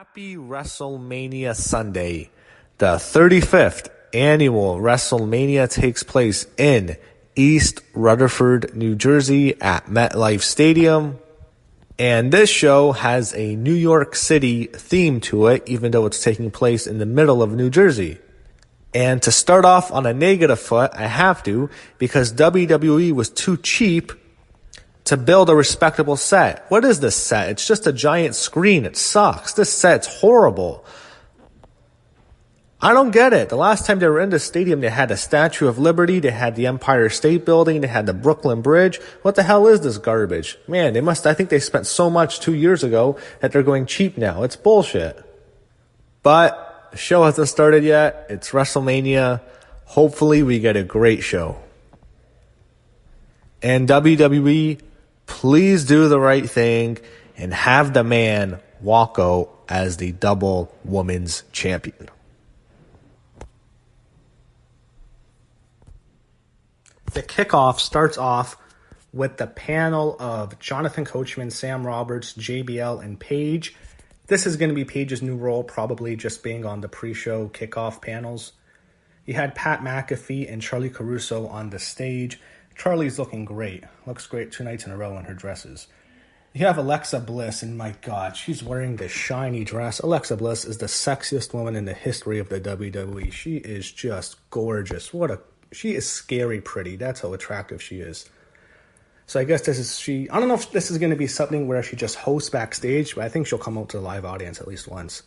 Happy WrestleMania Sunday. The 35th annual WrestleMania takes place in East Rutherford, New Jersey at MetLife Stadium. And this show has a New York City theme to it, even though it's taking place in the middle of New Jersey. And to start off on a negative foot, I have to, because WWE was too cheap to build a respectable set. What is this set? It's just a giant screen. It sucks. This set's horrible. I don't get it. The last time they were in the stadium, they had the Statue of Liberty, they had the Empire State Building, they had the Brooklyn Bridge. What the hell is this garbage? Man, I think they spent so much 2 years ago that they're going cheap now. It's bullshit. But the show hasn't started yet. It's WrestleMania. Hopefully we get a great show. And WWE, please do the right thing and have the man walk out as the double women's champion. The kickoff starts off with the panel of Jonathan Coachman, Sam Roberts, JBL, and Paige. This is going to be Paige's new role, probably just being on the pre-show kickoff panels. You had Pat McAfee and Charlie Caruso on the stage. Charlie's looking great. Looks great 2 nights in a row in her dresses. You have Alexa Bliss, and my God, she's wearing this shiny dress. Alexa Bliss is the sexiest woman in the history of the WWE. She is just gorgeous. She is scary pretty. That's how attractive she is. So I guess I don't know if this is going to be something where she just hosts backstage, but I think she'll come out to the live audience at least once.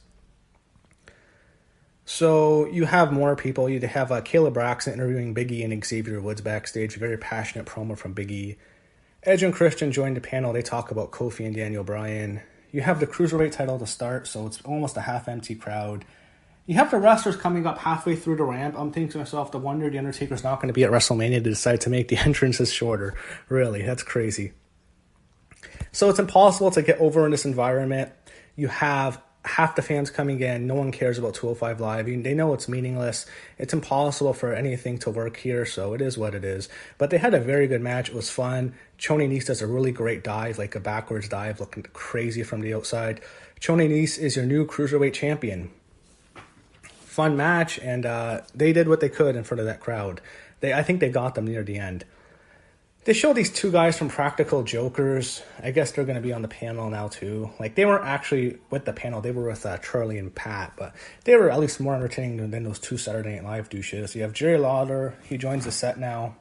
So you have more people. You have Kayla Braxton interviewing Big E and Xavier Woods backstage. A very passionate promo from Big E. Edge and Christian join the panel. They talk about Kofi and Daniel Bryan. You have the Cruiserweight title to start, so it's almost a half-empty crowd. You have the wrestlers coming up halfway through the ramp. I'm thinking to myself, the wonder The Undertaker's not going to be at WrestleMania to decide to make the entrances shorter. Really, that's crazy. So it's impossible to get over in this environment. You have half the fans coming in. No one cares about 205 Live. They know it's meaningless. It's impossible for anything to work here, so it is what it is. But they had a very good match. It was fun. Choni Nese does a really great dive, like a backwards dive, looking crazy from the outside. Choni Nese is your new Cruiserweight champion. Fun match, and they did what they could in front of that crowd. I think they got them near the end. They show these 2 guys from Practical Jokers. I guess they're going to be on the panel now too. Like, they weren't actually with the panel. They were with Charlie and Pat, but they were at least more entertaining than those 2 Saturday Night Live douches. You have Jerry Lawler. He joins the set now.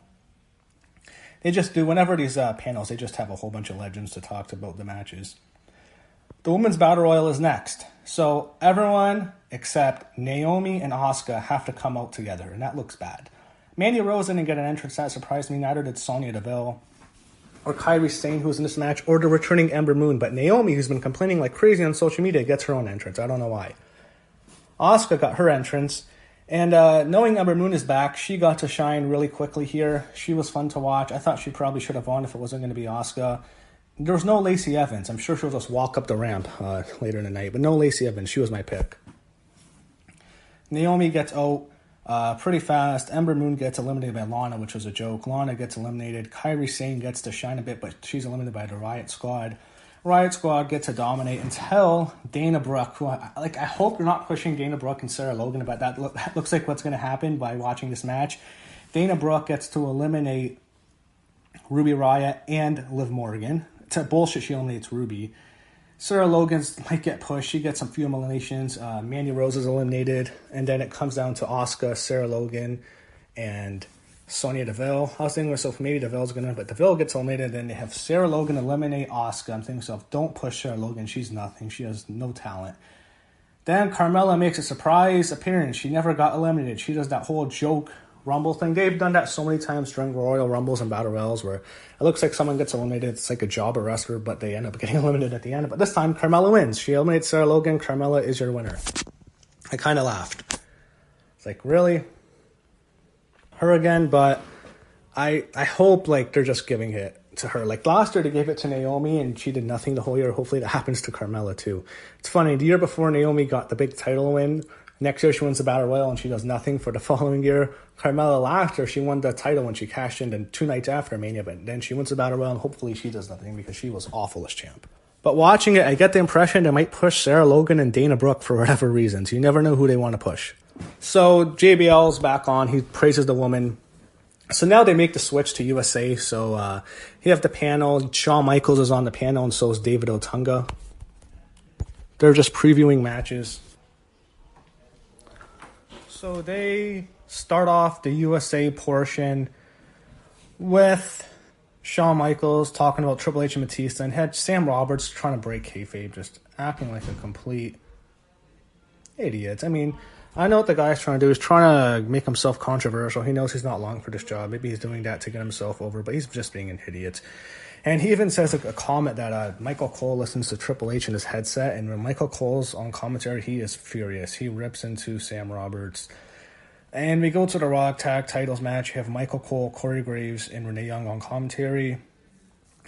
They just do, whenever these panels, they just have a whole bunch of legends to talk about the matches. The Women's Battle Royal is next. So everyone except Naomi and Asuka have to come out together, and that looks bad. Mandy Rose didn't get an entrance. That surprised me. Neither did Sonya Deville or Kairi Sane, who's in this match, or the returning Ember Moon. But Naomi, who's been complaining like crazy on social media, gets her own entrance. I don't know why. Asuka got her entrance. And knowing Ember Moon is back, she got to shine really quickly here. She was fun to watch. I thought she probably should have won if it wasn't going to be Asuka. There was no Lacey Evans. I'm sure she'll just walk up the ramp later in the night. But no Lacey Evans. She was my pick. Naomi gets out pretty fast. Ember Moon gets eliminated by Lana, which was a joke. Lana gets eliminated. Kairi Sane gets to shine a bit, but she's eliminated by the Riot Squad. Riot Squad gets to dominate until Dana Brooke, who I hope you're not pushing Dana Brooke and Sarah Logan, but that looks like what's going to happen by watching this match. Dana Brooke gets to eliminate Ruby Riott and Liv Morgan. It's a bullshit she eliminates Ruby. Sarah Logan might get pushed. She gets some few eliminations. Mandy Rose is eliminated. And then it comes down to Asuka, Sarah Logan, and Sonya Deville. I was thinking to myself, maybe Deville's going to, but Deville gets eliminated. Then they have Sarah Logan eliminate Asuka. I'm thinking to myself, don't push Sarah Logan. She's nothing. She has no talent. Then Carmella makes a surprise appearance. She never got eliminated. She does that whole joke Rumble thing. They've done that so many times during Royal Rumbles and Battle Royals where it looks like someone gets eliminated. It's like a jobber wrestler, but they end up getting eliminated at the end. But this time, Carmella wins. She eliminates Sarah Logan. Carmella is your winner. I kind of laughed. It's like, really? Her again? But I hope like they're just giving it to her. Like last year, they gave it to Naomi, and she did nothing the whole year. Hopefully that happens to Carmella too. It's funny. The year before Naomi got the big title win, next year she wins the Battle Royal and she does nothing for the following year. Carmella last year, she won the title when she cashed in 2 nights after Mania, but then she wins the Battle Royal and hopefully she does nothing because she was awful as champ. But watching it, I get the impression they might push Sarah Logan and Dana Brooke for whatever reasons. You never know who they want to push. So JBL's back on. He praises the woman. So now they make the switch to USA. So you have the panel. Shawn Michaels is on the panel, and so is David Otunga. They're just previewing matches. So they start off the USA portion with Shawn Michaels talking about Triple H and Batista, and had Sam Roberts trying to break kayfabe, just acting like a complete idiot. I mean, I know what the guy's trying to do. He's trying to make himself controversial. He knows he's not long for this job. Maybe he's doing that to get himself over, but he's just being an idiot. And he even says a comment that Michael Cole listens to Triple H in his headset, and when Michael Cole's on commentary, he is furious. He rips into Sam Roberts. And we go to the Raw Tag Titles match. You have Michael Cole, Corey Graves, and Renee Young on commentary.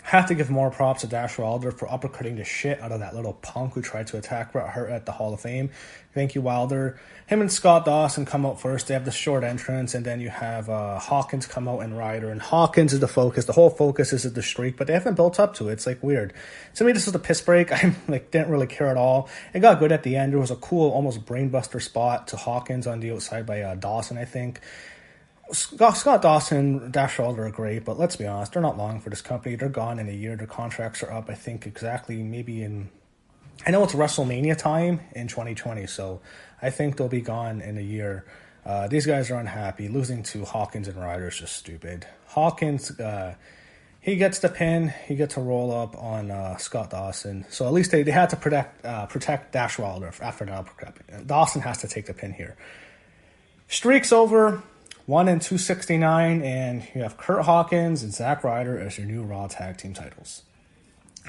Have to give more props to Dash Wilder for uppercutting the shit out of that little punk who tried to attack Bret Hart at the Hall of Fame. Thank you, Wilder. Him and Scott Dawson come out first. They have the short entrance, and then you have Hawkins come out and Ryder. And Hawkins is the focus. The whole focus is the streak, but they haven't built up to it. It's like weird. To me, this was a piss break. I didn't really care at all. It got good at the end. There was a cool, almost brainbuster spot to Hawkins on the outside by Dawson, I think. Scott Dawson and Dash Wilder are great, but let's be honest, they're not long for this company. They're gone in a year. Their contracts are up, I think, exactly maybe in... I know it's WrestleMania time in 2020, so I think they'll be gone in a year. These guys are unhappy. Losing to Hawkins and Ryder is just stupid. Hawkins, he gets the pin. He gets a roll-up on Scott Dawson. So at least they had to protect Dash Wilder after the uppercut. Dawson has to take the pin here. Streak's over. 1 and 269, and you have Curt Hawkins and Zack Ryder as your new Raw Tag Team titles.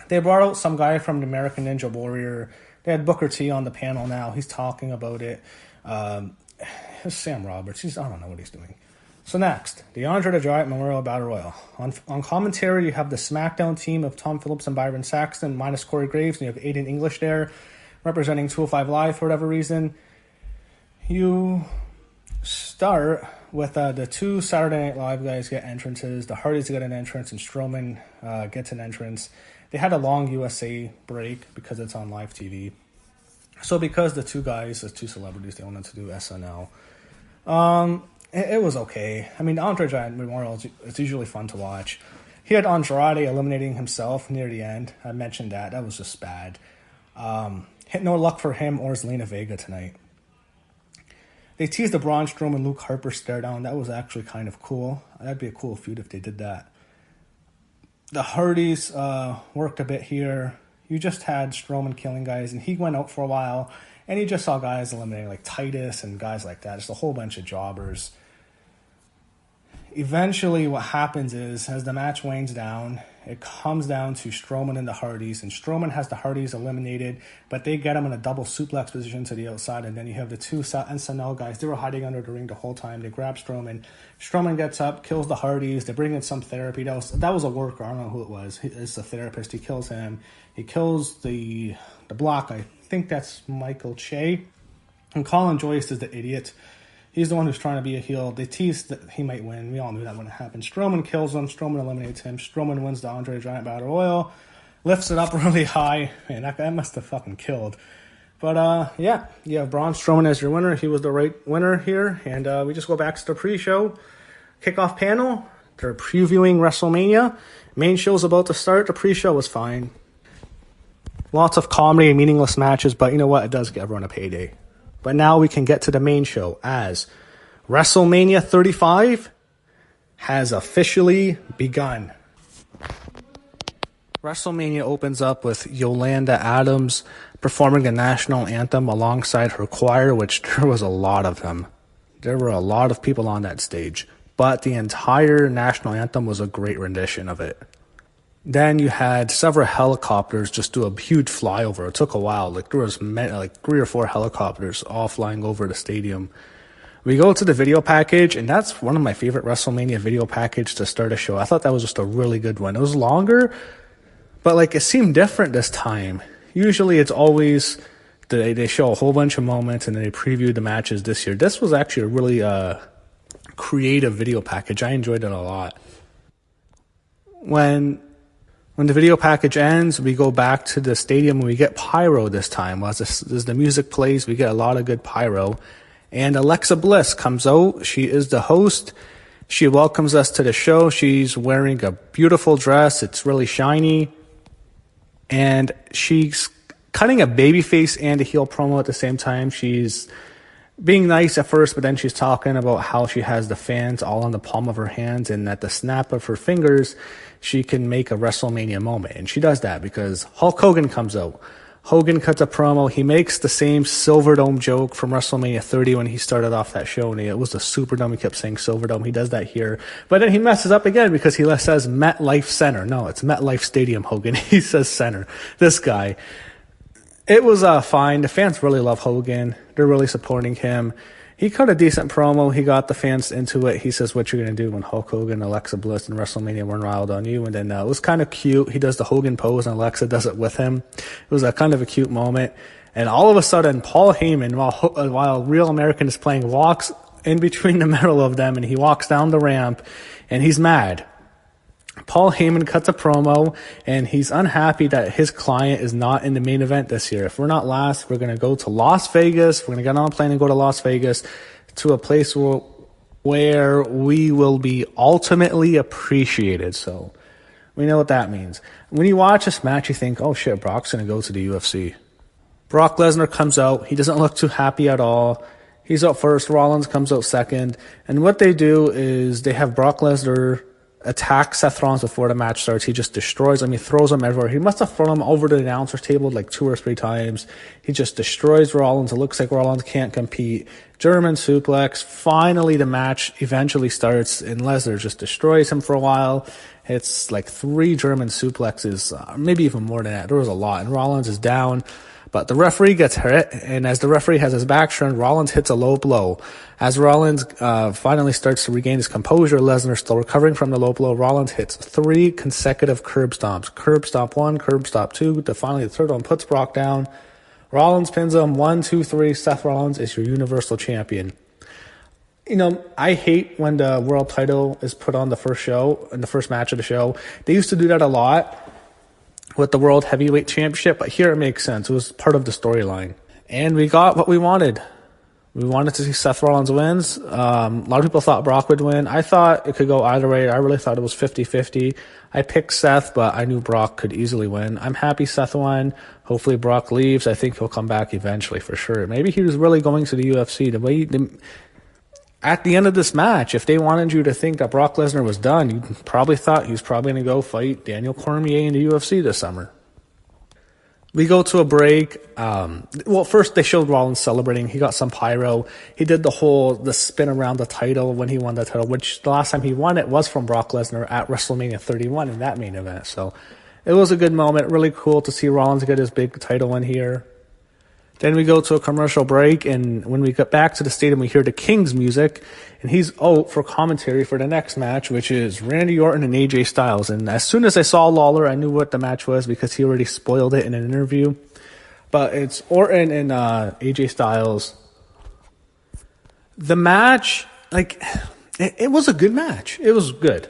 They brought out some guy from the American Ninja Warrior. They had Booker T on the panel now. He's talking about it. It's Sam Roberts. I don't know what he's doing. So next, the Andre the Giant Memorial Battle Royal. On commentary, you have the SmackDown team of Tom Phillips and Byron Saxton minus Corey Graves, and you have Aiden English there representing 205 Live for whatever reason. You start with the two Saturday Night Live guys get entrances. The Hardys get an entrance, and Strowman gets an entrance. They had a long USA break because it's on live TV. So because the two guys, the two celebrities, they wanted to do SNL. It was okay. I mean, the Andre Giant Memorial, it's usually fun to watch. He had Andrade eliminating himself near the end. I mentioned that. That was just bad. No luck for him or Zelina Vega tonight. They teased the Braun Strowman Luke Harper stare down. That was actually kind of cool. That'd be a cool feud if they did that. The Hardys worked a bit here. You just had Strowman killing guys, and he went out for a while, and you just saw guys eliminating like Titus and guys like that. Just a whole bunch of jobbers. Eventually, what happens is, as the match wanes down, it comes down to Strowman and the Hardys, and Strowman has the Hardys eliminated, but they get him in a double suplex position to the outside, and then you have the two SNL guys. They were hiding under the ring the whole time. They grab Strowman. Strowman gets up, kills the Hardys. They bring in some therapy. That was a worker. I don't know who it was. It's a therapist. He kills him. He kills the Block. I think that's Michael Che. And Colin Joyce is the idiot. He's the one who's trying to be a heel. They teased that he might win. We all knew that when it happened. Strowman kills him. Strowman eliminates him. Strowman wins the Andre the Giant Battle Royal. Lifts it up really high. Man, that guy must have fucking killed. But, yeah. You have Braun Strowman as your winner. He was the right winner here. And we just go back to the pre-show. Kickoff panel. They're previewing WrestleMania. Main show's about to start. The pre-show was fine. Lots of comedy and meaningless matches. But you know what? It does give everyone a payday. But now we can get to the main show as WrestleMania 35 has officially begun. WrestleMania opens up with Yolanda Adams performing the national anthem alongside her choir, which there was a lot of them. There were a lot of people on that stage, but the entire national anthem was a great rendition of it. Then you had several helicopters just do a huge flyover. It took a while. There was 3 or 4 helicopters all flying over the stadium. We go to the video package, and that's one of my favorite WrestleMania video package to start a show. I thought that was just a really good one. It was longer, but it seemed different this time. Usually it's always they show a whole bunch of moments and then they preview the matches this year. This was actually a really creative video package. I enjoyed it a lot. When When the video package ends, we go back to the stadium and we get pyro this time. As the music plays, we get a lot of good pyro. And Alexa Bliss comes out. She is the host. She welcomes us to the show. She's wearing a beautiful dress. It's really shiny. And she's cutting a babyface and a heel promo at the same time. She's being nice at first, but then she's talking about how she has the fans all on the palm of her hands, and at the snap of her fingers, she can make a WrestleMania moment. And she does that because Hulk Hogan comes out. Hogan cuts a promo. He makes the same Silverdome joke from WrestleMania 30 when he started off that show, and it was the Superdome. He kept saying Silverdome. He does that here. But then he messes up again because he says MetLife Center. No, it's MetLife Stadium, Hogan. He says center. This guy. It was fine. The fans really love Hogan. They're really supporting him. He cut a decent promo. He got the fans into it. He says, what you're going to do when Hulk Hogan, Alexa Bliss, and WrestleMania run wild on you. And then it was kind of cute. He does the Hogan pose, and Alexa does it with him. It was a kind of a cute moment. And all of a sudden, Paul Heyman, while Real American is playing, walks in between the middle of them, and he walks down the ramp, and he's mad. Paul Heyman cuts a promo, and he's unhappy that his client is not in the main event this year. If we're not last, we're going to go to Las Vegas. We're going to get on a plane and go to Las Vegas, to a place where we will be ultimately appreciated. So we know what that means. When you watch this match, you think, oh shit, Brock's going to go to the UFC. Brock Lesnar comes out. He doesn't look too happy at all. He's out first. Rollins comes out second. And what they do is they have Brock Lesnar attack Seth Rollins before the match starts. He just destroys him. He throws him everywhere. He must have thrown him over the announcer's table like 2 or 3 times. He just destroys Rollins. It looks like Rollins can't compete. German suplex. Finally, the match eventually starts, and Lesnar just destroys him for a while. It's like 3 German suplexes, maybe even more than that. There was a lot, and Rollins is down. But the referee gets hit, and as the referee has his back turned, Rollins hits a low blow. As Rollins finally starts to regain his composure, Lesnar still recovering from the low blow. Rollins hits 3 consecutive curb stomps. Curb stomp 1, curb stomp 2, to finally the third one puts Brock down. Rollins pins him 1, 2, 3. Seth Rollins is your Universal Champion. You know, I hate when the world title is put on the first show, in the first match of the show. They used to do that a lot with the World Heavyweight Championship, but here it makes sense. It was part of the storyline. And we got what we wanted. We wanted to see Seth Rollins wins. A lot of people thought Brock would win. I thought it could go either way. I really thought it was 50-50. I picked Seth, but I knew Brock could easily win. I'm happy Seth won. Hopefully Brock leaves. I think he'll come back eventually for sure. Maybe he was really going to the UFC. At the end of this match, if they wanted you to think that Brock Lesnar was done, you probably thought he was probably going to go fight Daniel Cormier in the UFC this summer. We go to a break. First they showed Rollins celebrating. He got some pyro. He did the spin around the title when he won the title, which the last time he won it was from Brock Lesnar at WrestleMania 31 in that main event. So it was a good moment. Really cool to see Rollins get his big title win here. Then we go to a commercial break, and when we get back to the stadium, we hear the King's music, and he's out for commentary for the next match, which is Randy Orton and AJ Styles. And as soon as I saw Lawler, I knew what the match was because he already spoiled it in an interview. But it's Orton and AJ Styles. The match, it was a good match. It was good.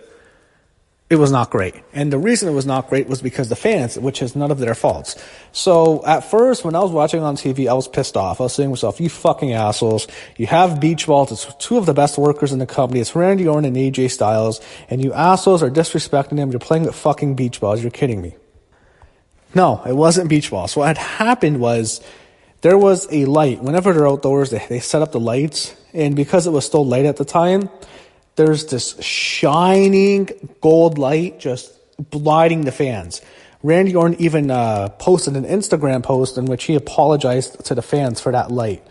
It was not great. And the reason it was not great was because the fans, which is none of their faults. So at first, when I was watching on TV, I was pissed off. I was saying to myself, you fucking assholes. You have beach balls. It's 2 of the best workers in the company. It's Randy Orton and AJ Styles. And you assholes are disrespecting them. You're playing with fucking beach balls. You're kidding me. No, it wasn't beach balls. So what had happened was there was a light. Whenever they're outdoors, they set up the lights. And because it was still light at the time, there's this shining gold light just blinding the fans. Randy Orton even posted an Instagram post in which he apologized to the fans for that light.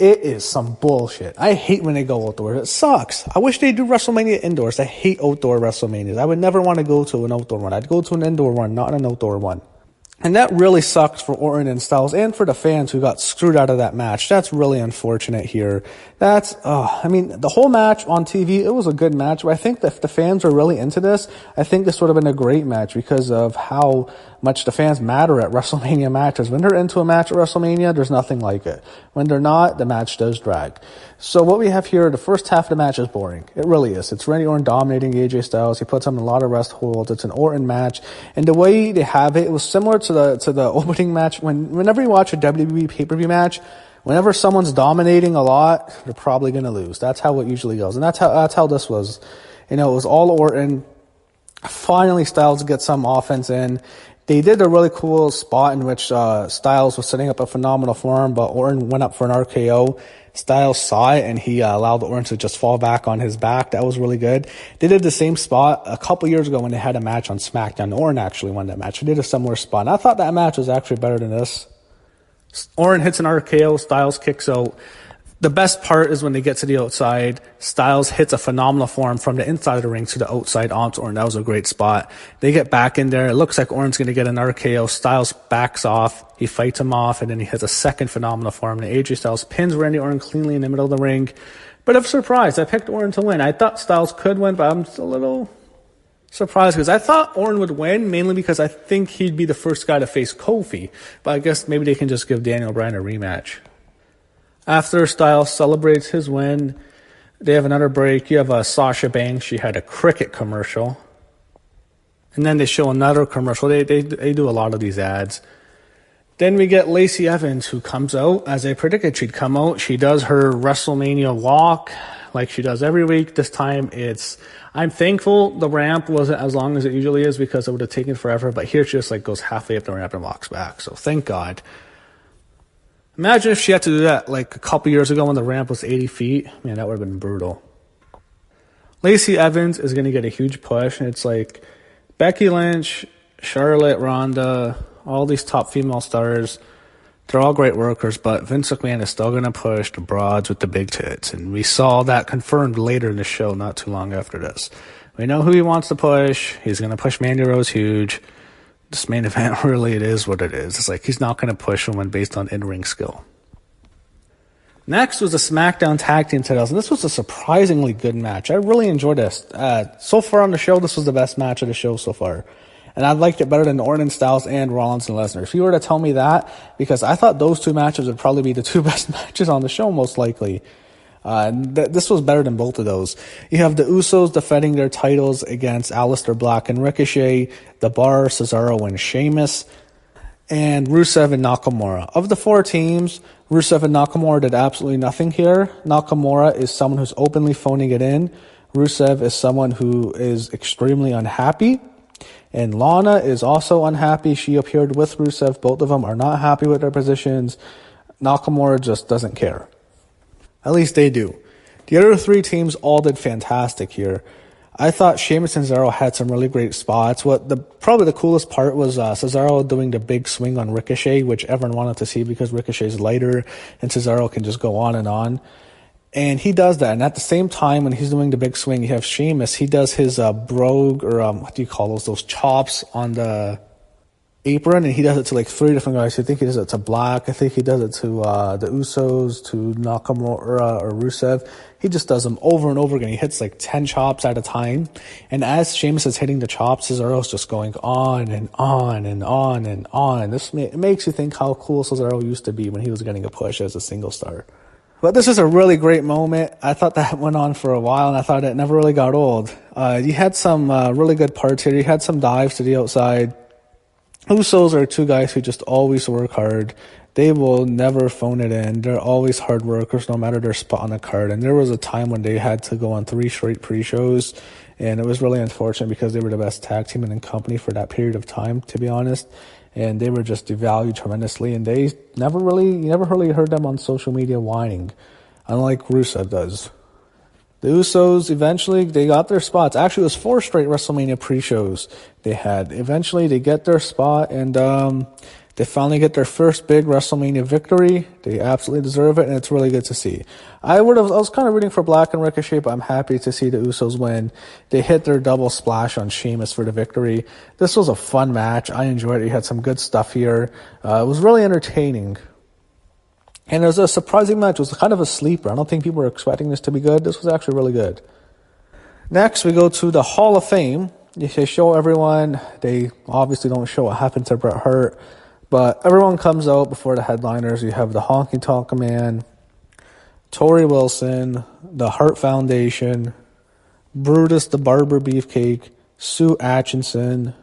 It is some bullshit. I hate when they go outdoors. It sucks. I wish they'd do WrestleMania indoors. I hate outdoor WrestleManias. I would never want to go to an outdoor one. I'd go to an indoor one, not an outdoor one. And that really sucks for Orton and Styles and for the fans who got screwed out of that match. That's really unfortunate here. The whole match on TV, it was a good match, but I think that if the fans were really into this, I think this would have been a great match because of how much the fans matter at WrestleMania matches. When they're into a match at WrestleMania, there's nothing like it. When they're not, the match does drag. So what we have here, the first half of the match is boring. It really is. It's Randy Orton dominating AJ Styles. He puts him in a lot of rest holds. It's an Orton match. And the way they have it, it was similar to the opening match. Whenever you watch a WWE pay-per-view match, whenever someone's dominating a lot, they're probably going to lose. That's how it usually goes. And that's how this was. It was all Orton. Finally, Styles gets some offense in. They did a really cool spot in which Styles was setting up a phenomenal form, but Orton went up for an RKO. Styles saw it, and he allowed Orton to just fall back on his back. That was really good. They did the same spot a couple years ago when they had a match on SmackDown. Orton actually won that match. They did a similar spot, and I thought that match was actually better than this. Orton hits an RKO. Styles kicks out. The best part is when they get to the outside, Styles hits a phenomenal form from the inside of the ring to the outside onto Orton. That was a great spot. They get back in there. It looks like Orton's going to get an RKO. Styles backs off. He fights him off, and then he hits a second phenomenal form. And AJ Styles pins Randy Orton cleanly in the middle of the ring. But I'm surprised. I picked Orton to win. I thought Styles could win, but I'm a little surprised because I thought Orton would win, mainly because I think he'd be the first guy to face Kofi. But I guess maybe they can just give Daniel Bryan a rematch. After Styles celebrates his win, they have another break. You have Sasha Banks. She had a cricket commercial. And then they show another commercial. They do a lot of these ads. Then we get Lacey Evans, who comes out. As I predicted she'd come out. She does her WrestleMania walk like she does every week. This time I'm thankful the ramp wasn't as long as it usually is because it would have taken forever. But here she just goes halfway up the ramp and walks back. So thank God. Imagine if she had to do that a couple years ago when the ramp was 80 feet. Man, that would have been brutal. Lacey Evans is going to get a huge push. And it's Becky Lynch, Charlotte, Ronda, all these top female stars. They're all great workers, but Vince McMahon is still going to push the broads with the big tits. And we saw that confirmed later in the show, not too long after this. We know who he wants to push. He's going to push Mandy Rose huge. This main event, really, it is what it is. It's he's not going to push someone based on in-ring skill. Next was the SmackDown Tag Team titles, and this was a surprisingly good match. I really enjoyed this. So far on the show, this was the best match of the show so far. And I liked it better than Orton, Styles, and Rollins and Lesnar. If you were to tell me that, because I thought those two matches would probably be the two best matches on the show, most likely. This was better than both of those. You have the Usos defending their titles against Aleister Black and Ricochet, The Bar, Cesaro, and Sheamus, and Rusev and Nakamura. Of the four teams, Rusev and Nakamura did absolutely nothing here. Nakamura is someone who's openly phoning it in. Rusev is someone who is extremely unhappy. And Lana is also unhappy. She appeared with Rusev. Both of them are not happy with their positions. Nakamura just doesn't care. At least they do. The other three teams all did fantastic here. I thought Sheamus and Cesaro had some really great spots. Probably the coolest part was Cesaro doing the big swing on Ricochet, which everyone wanted to see because Ricochet's lighter and Cesaro can just go on and on. And he does that. And at the same time, when he's doing the big swing, you have Sheamus. He does his brogue, or what do you call those chops on the apron, and he does it to 3 different guys. I think he does it to Black. I think he does it to the Usos, to Nakamura or Rusev. He just does them over and over again. He hits 10 chops at a time. And as Sheamus is hitting the chops, Cesaro's just going on and on and on and on. It makes you think how cool Cesaro used to be when he was getting a push as a single star. But this is a really great moment. I thought that went on for a while, and I thought it never really got old. You had some really good parts here. You had some dives to the outside. Usos are two guys who just always work hard. They will never phone it in. They're always hard workers, no matter their spot on the card. And there was a time when they had to go on 3 straight pre-shows, and it was really unfortunate because they were the best tag team in the company for that period of time, to be honest. And they were just devalued tremendously, and you never really heard them on social media whining, unlike Rusev does. The Usos, eventually, they got their spots. Actually, it was 4 straight WrestleMania pre-shows they had. Eventually, they get their spot, and they finally get their first big WrestleMania victory. They absolutely deserve it, and it's really good to see. I was kind of rooting for Black and Ricochet, but I'm happy to see the Usos win. They hit their double splash on Sheamus for the victory. This was a fun match. I enjoyed it. You had some good stuff here. It was really entertaining. And it was a surprising match. It was kind of a sleeper. I don't think people were expecting this to be good. This was actually really good. Next, we go to the Hall of Fame. They show everyone. They obviously don't show what happened to Bret Hart. But everyone comes out before the headliners. You have the Honky Tonk Man, Tori Wilson, the Hart Foundation, Brutus the Barber Beefcake, Sue Atchison,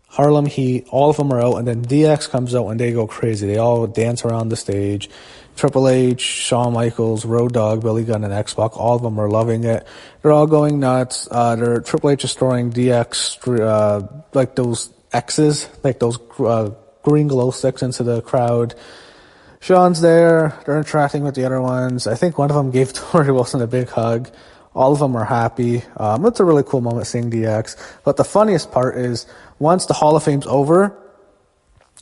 Harlem Heat. All of them are out. And then DX comes out and they go crazy. They all dance around the stage. Triple H, Shawn Michaels, Road Dogg, Billy Gunn, and X-Pac, all of them are loving it. They're all going nuts. They're Triple H is throwing DX, like those X's, like those green glow sticks into the crowd. Shawn's there. They're interacting with the other ones. I think one of them gave Tori Wilson a big hug. All of them are happy. It's a really cool moment seeing DX. But the funniest part is once the Hall of Fame's over,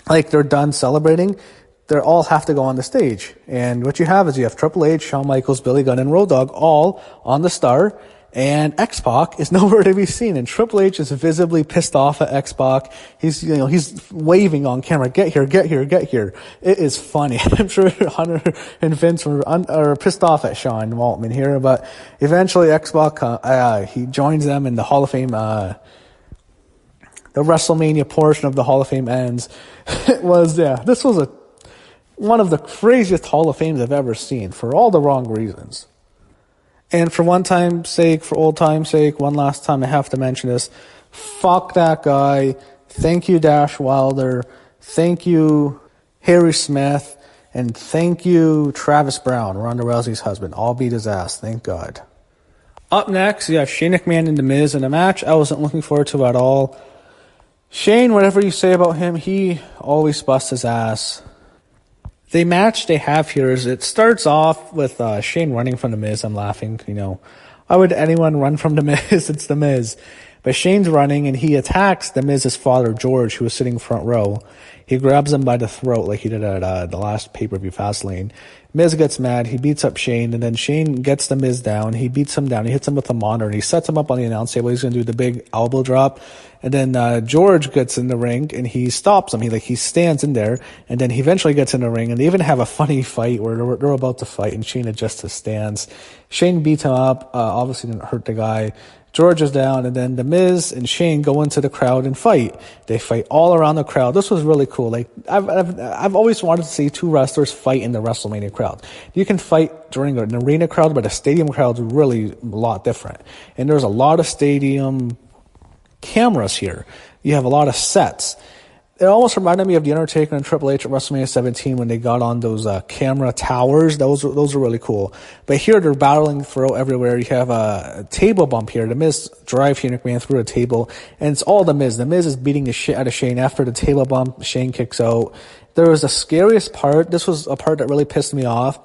like they're done celebrating, they all have to go on the stage. And what you have is you have Triple H, Shawn Michaels, Billy Gunn, and Road Dogg all on the star. And X-Pac is nowhere to be seen. And Triple H is visibly pissed off at X-Pac. He's waving on camera, get here, get here, get here. It is funny. I'm sure Hunter and Vince are pissed off at Sean Waltman here. But eventually X-Pac, he joins them in the Hall of Fame, the WrestleMania portion of the Hall of Fame ends. This was one of the craziest Hall of Fames I've ever seen for all the wrong reasons. And for one time's sake, for old time's sake, one last time I have to mention this. Fuck that guy. Thank you, Dash Wilder. Thank you, Harry Smith. And thank you, Travis Brown, Ronda Rousey's husband. All beat his ass. Thank God. Up next, you have Shane McMahon and The Miz in a match I wasn't looking forward to at all. Shane, whatever you say about him, he always busts his ass. The match they have here is it starts off with Shane running from The Miz. I'm laughing, Why would anyone run from The Miz? It's The Miz. But Shane's running and he attacks The Miz's father, George, who was sitting front row. He grabs him by the throat like he did at the last pay-per-view Fastlane. Miz gets mad. He beats up Shane, and then Shane gets The Miz down. He beats him down. He hits him with a monitor, and he sets him up on the announce table. He's going to do the big elbow drop. And then George gets in the ring, and he stops him. He stands in there, and then he eventually gets in the ring, and they even have a funny fight where they're about to fight, and Shane adjusts his stance. Shane beats him up. Obviously didn't hurt the guy. George is down, and then The Miz and Shane go into the crowd and fight. They fight all around the crowd. This was really cool. Like I've always wanted to see two wrestlers fight in the WrestleMania crowd. You can fight during an arena crowd, but a stadium crowd is really a lot different. And there's a lot of stadium cameras here. You have a lot of sets. It almost reminded me of The Undertaker and Triple H at WrestleMania 17 when they got on those camera towers. Those are really cool. But here they're battling through everywhere. You have a table bump here. The Miz drive Shane McMahon through a table, and it's all The Miz. The Miz is beating the shit out of Shane. After the table bump, Shane kicks out. There was the scariest part. This was a part that really pissed me off.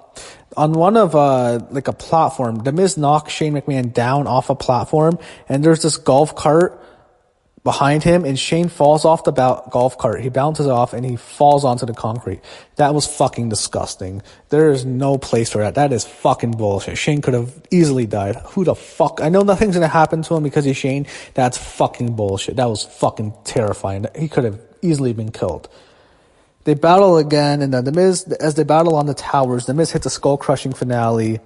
On one of like a platform, The Miz knocks Shane McMahon down off a platform, and there's this golf cart behind him, and Shane falls off the golf cart. He bounces off, and he falls onto the concrete. That was fucking disgusting. There is no place for that. That is fucking bullshit. Shane could have easily died. Who the fuck? I know nothing's gonna happen to him because he's Shane. That's fucking bullshit. That was fucking terrifying. He could have easily been killed. They battle again, and then The Miz, as they battle on the towers, The Miz hits a skull-crushing finale.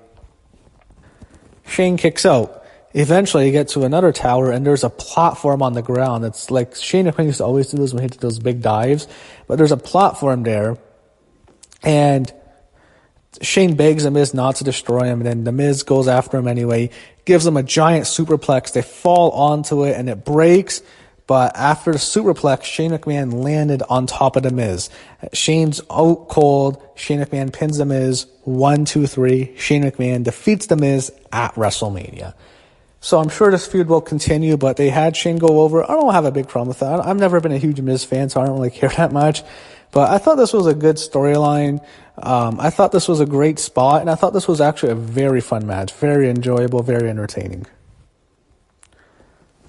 Shane kicks out. Eventually, you get to another tower, and there's a platform on the ground. It's like Shane McMahon used to always do this when he hit those big dives. But there's a platform there, and Shane begs The Miz not to destroy him, and then The Miz goes after him anyway, gives him a giant superplex. They fall onto it, and it breaks. But after the superplex, Shane McMahon landed on top of The Miz. Shane's out cold. Shane McMahon pins The Miz. 1, 2, 3. Shane McMahon defeats The Miz at WrestleMania. So I'm sure this feud will continue, but they had Shane go over. I don't have a big problem with that. I've never been a huge Miz fan, so I don't really care that much. But I thought this was a good storyline. I thought this was a great spot, and I thought this was actually a very fun match. Very enjoyable, very entertaining.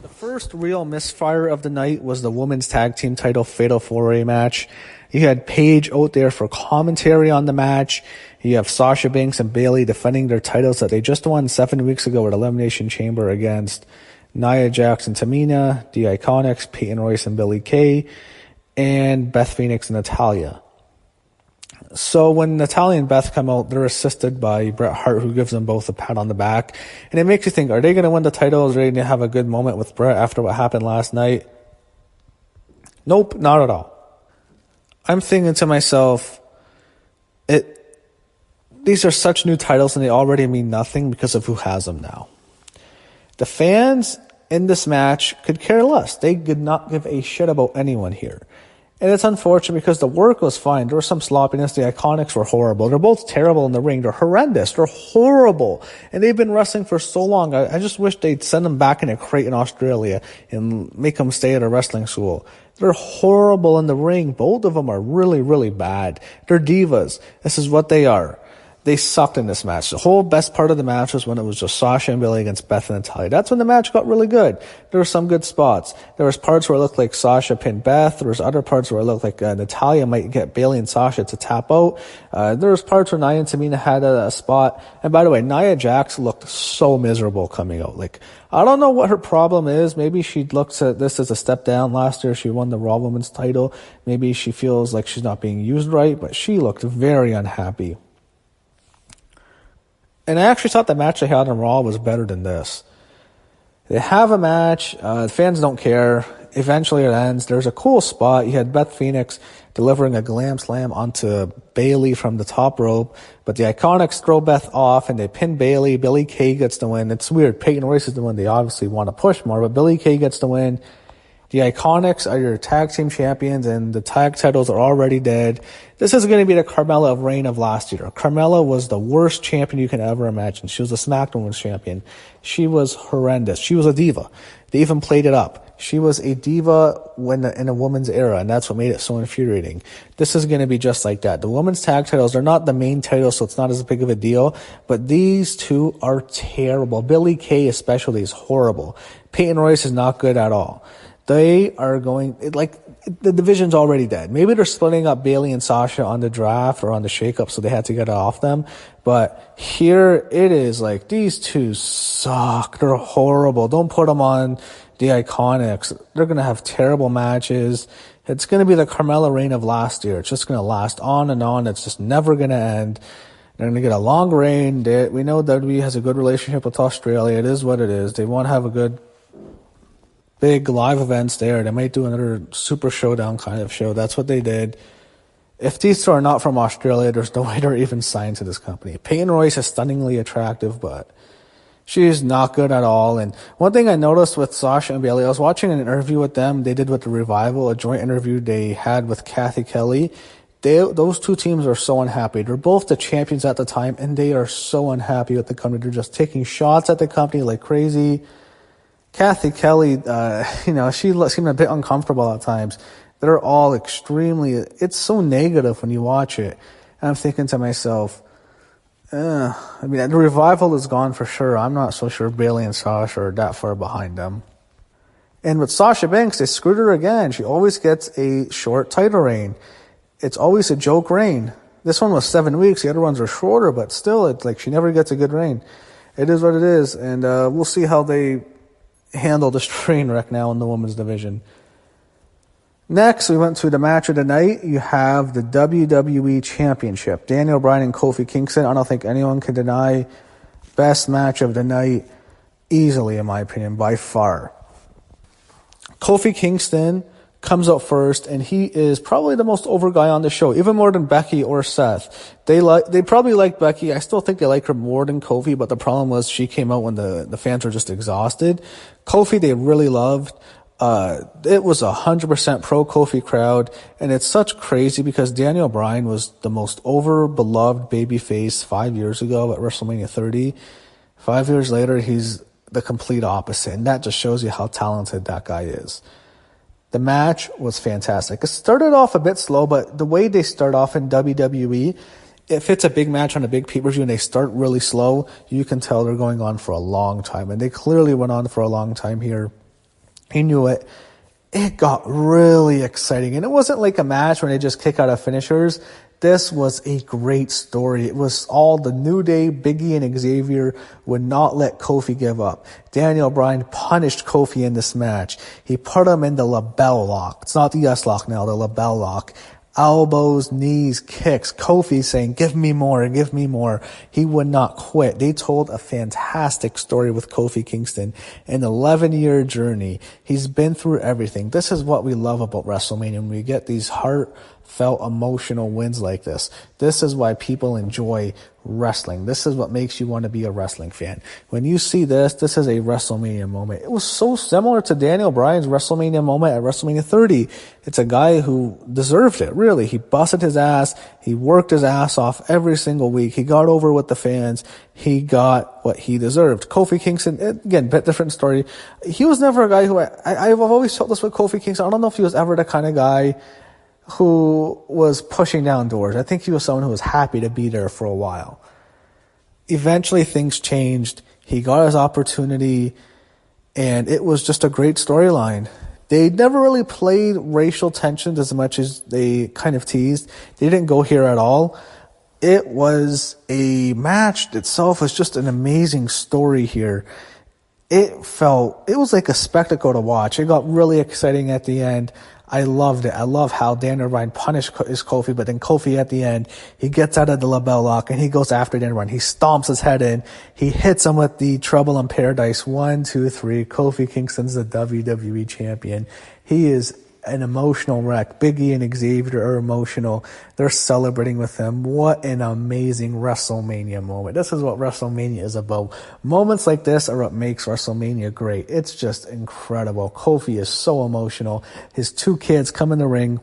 The first real misfire of the night was the women's tag team title Fatal 4-Way match. You had Paige out there for commentary on the match. You have Sasha Banks and Bayley defending their titles that they just won 7 weeks ago at Elimination Chamber against Nia Jax and Tamina, the IIconics, Peyton Royce and Billie Kay, and Beth Phoenix and Natalya. So when Natalya and Beth come out, they're assisted by Bret Hart, who gives them both a pat on the back. And it makes you think, are they going to win the titles? Are they going to have a good moment with Bret after what happened last night? Nope, not at all. I'm thinking to myself, these are such new titles and they already mean nothing because of who has them now. The fans in this match could care less. They did not give a shit about anyone here. And it's unfortunate because the work was fine. There was some sloppiness. The IIconics were horrible. They're both terrible in the ring. They're horrendous. They're horrible. And they've been wrestling for so long. I just wish they'd send them back in a crate in Australia and make them stay at a wrestling school. They're horrible in the ring. Both of them are really, really bad. They're divas. This is what they are. They sucked in this match. The whole best part of the match was when it was just Sasha and Billie against Beth and Natalya. That's when the match got really good. There were some good spots. There was parts where it looked like Sasha pinned Beth. There was other parts where it looked like Natalya might get Bayley and Sasha to tap out. There was parts where Nia and Tamina had a spot. And by the way, Nia Jax looked so miserable coming out. Like, I don't know what her problem is. Maybe she looks at this as a step down. Last year, she won the Raw Women's title. Maybe she feels like she's not being used right, but she looked very unhappy. And I actually thought the match they had on Raw was better than this. They have a match. The fans don't care. Eventually it ends. There's a cool spot. You had Beth Phoenix delivering a glam slam onto Bayley from the top rope. But the IIconics throw Beth off and they pin Bayley. Billie Kay gets the win. It's weird. Peyton Royce is the one they obviously want to push more. But Billie Kay gets the win. The IIconics are your tag team champions, and the tag titles are already dead. This is going to be the Carmella reign of last year. Carmella was the worst champion you can ever imagine. She was a SmackDown Women's champion. She was horrendous. She was a diva. They even played it up. She was a diva in a woman's era, and that's what made it so infuriating. This is going to be just like that. The women's tag titles are not the main titles, so it's not as big of a deal, but these two are terrible. Billie Kay especially is horrible. Peyton Royce is not good at all. They are going, the division's already dead. Maybe they're splitting up Bayley and Sasha on the draft or on the shakeup, so they had to get it off them. But here it is like, these two suck. They're horrible. Don't put them on the IIconics. They're going to have terrible matches. It's going to be the Carmella reign of last year. It's just going to last on and on. It's just never going to end. They're going to get a long reign. We know WWE has a good relationship with Australia. It is what it is. They want to have a good big live events there. They might do another Super Showdown kind of show. That's what they did. If these two are not from Australia, there's no way they're even signed to this company. Peyton Royce is stunningly attractive, but she's not good at all. And one thing I noticed with Sasha and Bayley, I was watching an interview with them. They did with the Revival, a joint interview they had with Kathy Kelly. Those two teams are so unhappy. They're both the champions at the time, and they are so unhappy with the company. They're just taking shots at the company like crazy. Kathy Kelly, she seemed a bit uncomfortable at times. They're all it's so negative when you watch it. And I'm thinking to myself, the Revival is gone for sure. I'm not so sure Bayley and Sasha are that far behind them. And with Sasha Banks, they screwed her again. She always gets a short title reign. It's always a joke reign. This one was 7 weeks. The other ones are shorter, but still, it's like she never gets a good reign. It is what it is. And we'll see how they handle this train wreck now in the women's division. Next, we went to the match of the night. You have the WWE Championship. Daniel Bryan and Kofi Kingston. I don't think anyone can deny best match of the night easily, in my opinion, by far. Kofi Kingston comes out first, and he is probably the most over guy on the show, even more than Becky or Seth. They probably like Becky. I still think they like her more than Kofi, but the problem was she came out when the fans were just exhausted. Kofi they really loved. It was 100% pro Kofi crowd, and it's such crazy because Daniel Bryan was the most over-beloved babyface 5 years ago at WrestleMania 30. 5 years later, he's the complete opposite, and that just shows you how talented that guy is. The match was fantastic. It started off a bit slow, but the way they start off in WWE, if it's a big match on a big pay-per-view and they start really slow, you can tell they're going on for a long time, and they clearly went on for a long time here. He knew it. It got really exciting, and it wasn't like a match where they just kick out of finishers. This was a great story. It was all the New Day. Biggie and Xavier would not let Kofi give up. Daniel Bryan punished Kofi in this match. He put him in the label lock. It's not the S lock now, the label lock. Elbows, knees, kicks. Kofi saying, give me more, give me more. He would not quit. They told a fantastic story with Kofi Kingston. An 11-year journey. He's been through everything. This is what we love about WrestleMania, when we get these heartfelt, emotional wins like this. This is why people enjoy wrestling. This is what makes you want to be a wrestling fan. When you see this is a WrestleMania moment. It was so similar to Daniel Bryan's WrestleMania moment at WrestleMania 30. It's a guy who deserved it, really. He busted his ass. He worked his ass off every single week. He got over with the fans. He got what he deserved. Kofi Kingston, again, bit different story. He was never a guy who, I've always felt this with Kofi Kingston. I don't know if he was ever the kind of guy who was pushing down doors. I think he was someone who was happy to be there for a while. Eventually things changed. He got his opportunity, and it was just a great storyline. They never really played racial tensions as much as they kind of teased. They didn't go here at all. It was a match itself. Was just an amazing story here. It was like a spectacle to watch. It got really exciting at the end. I loved it. I love how Daniel Bryan punished his Kofi, but then Kofi at the end, he gets out of the label lock and he goes after Daniel Bryan. He stomps his head in. He hits him with the Trouble in Paradise. 1, 2, 3. Kofi Kingston's the WWE champion. He is an emotional wreck. Big E and Xavier are emotional. They're celebrating with him. What an amazing WrestleMania moment. This is what WrestleMania is about. Moments like this are what makes WrestleMania great. It's just incredible. Kofi is so emotional. His 2 kids come in the ring.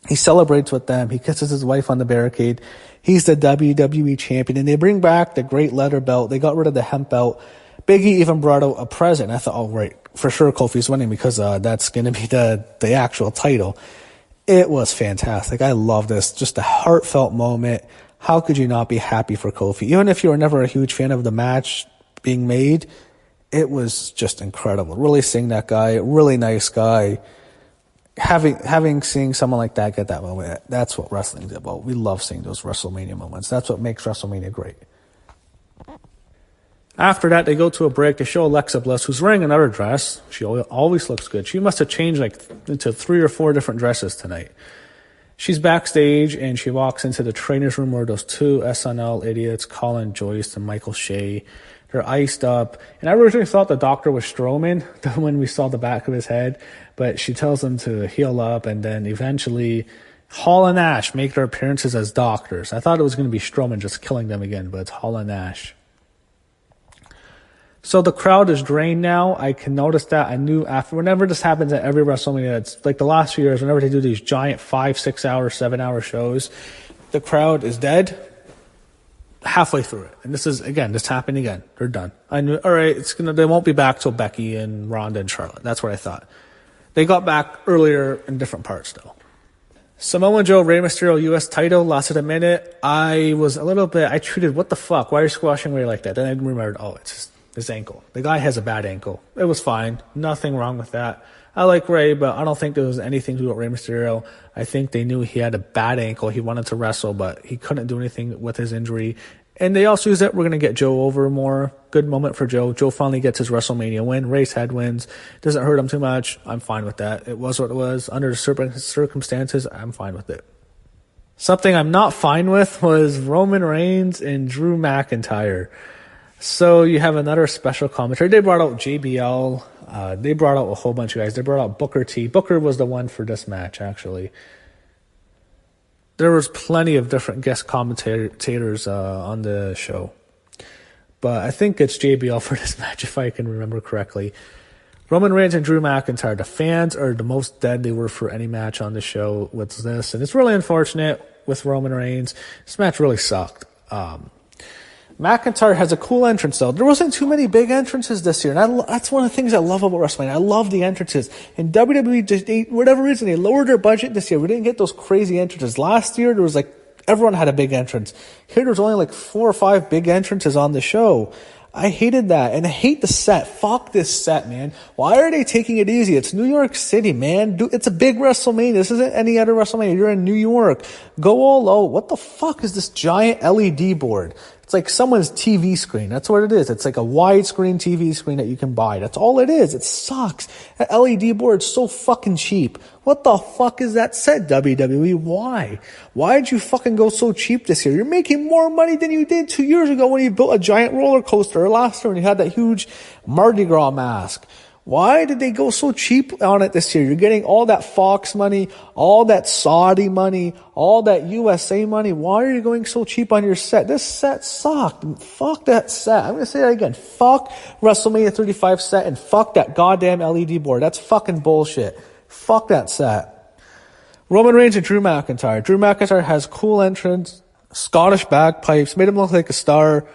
He celebrates with them. He kisses his wife on the barricade. He's the WWE champion. And they bring back the great leather belt. They got rid of the hemp belt. Big E even brought out a present. I thought, oh, right, for sure Kofi's winning because that's going to be the actual title. It was fantastic. I love this. Just a heartfelt moment. How could you not be happy for Kofi? Even if you were never a huge fan of the match being made, it was just incredible. Really seeing that guy, really nice guy. Seeing someone like that get that moment, that's what wrestling's about. We love seeing those WrestleMania moments. That's what makes WrestleMania great. After that, they go to a break to show Alexa Bliss, who's wearing another dress. She always looks good. She must have changed into 3 or 4 different dresses tonight. She's backstage, and she walks into the trainer's room where those 2 SNL idiots, Colin Joyce and Michael Shea, they're iced up. And I originally thought the doctor was Strowman when we saw the back of his head, but she tells them to heal up, and then eventually Hall and Nash make their appearances as doctors. I thought it was going to be Strowman just killing them again, but it's Hall and Nash. So the crowd is drained now. I can notice that. I knew after, whenever this happens at every WrestleMania, it's like the last few years, whenever they do these giant 5, 6 hour, 7 hour shows, the crowd is dead halfway through it. And this happened again. They're done. I knew, all right, they won't be back till Becky and Ronda and Charlotte. That's what I thought. They got back earlier in different parts though. Samoa Joe, Rey Mysterio, U.S. title, lasted a minute. I treated, what the fuck? Why are you squashing Rey like that? Then I remembered, it's just his ankle. The guy has a bad ankle. It was fine. Nothing wrong with that. I like Rey, but I don't think there was anything to do with Rey Mysterio. I think they knew he had a bad ankle. He wanted to wrestle, but he couldn't do anything with his injury. And they also used it. We're going to get Joe over more. Good moment for Joe. Joe finally gets his WrestleMania win. Rey's head wins. Doesn't hurt him too much. I'm fine with that. It was what it was. Under the circumstances, I'm fine with it. Something I'm not fine with was Roman Reigns and Drew McIntyre. So you have another special commentary. They brought out JBL. They brought out a whole bunch of guys. They brought out Booker T. Booker was the one for this match, actually. There was plenty of different guest commentators on the show. But I think it's JBL for this match, if I can remember correctly. Roman Reigns and Drew McIntyre. The fans are the most dead they were for any match on the show with this. And it's really unfortunate with Roman Reigns. This match really sucked. McIntyre has a cool entrance, though. There wasn't too many big entrances this year, and that's one of the things I love about WrestleMania. I love the entrances. And WWE, just, for whatever reason, they lowered their budget this year. We didn't get those crazy entrances. Last year, there was everyone had a big entrance. Here, there's only 4 or 5 big entrances on the show. I hated that, and I hate the set. Fuck this set, man. Why are they taking it easy? It's New York City, man. It's a big WrestleMania. This isn't any other WrestleMania. You're in New York. Go all out. What the fuck is this giant LED board? It's like someone's TV screen. That's what it is. It's like a widescreen TV screen that you can buy. That's all it is. It sucks. That LED board's so fucking cheap. What the fuck is that set, WWE? Why? Why did you fucking go so cheap this year? You're making more money than you did 2 years ago when you built a giant roller coaster, or last year when you had that huge Mardi Gras mask. Why did they go so cheap on it this year? You're getting all that Fox money, all that Saudi money, all that USA money. Why are you going so cheap on your set? This set sucked. Fuck that set. I'm going to say that again. Fuck WrestleMania 35 set and fuck that goddamn LED board. That's fucking bullshit. Fuck that set. Roman Reigns and Drew McIntyre. Drew McIntyre has cool entrance, Scottish bagpipes, made him look like a star.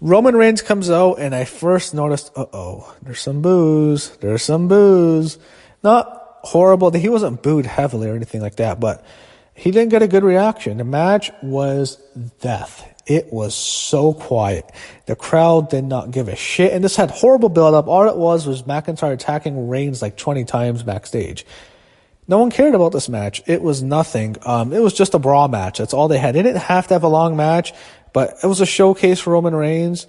Roman Reigns comes out, and I first noticed, there's some boos. There's some boos. Not horrible. He wasn't booed heavily or anything like that, but he didn't get a good reaction. The match was death. It was so quiet. The crowd did not give a shit, and this had horrible build-up. All it was McIntyre attacking Reigns like 20 times backstage. No one cared about this match. It was nothing. It was just a brawl match. That's all they had. They didn't have to have a long match. But it was a showcase for Roman Reigns.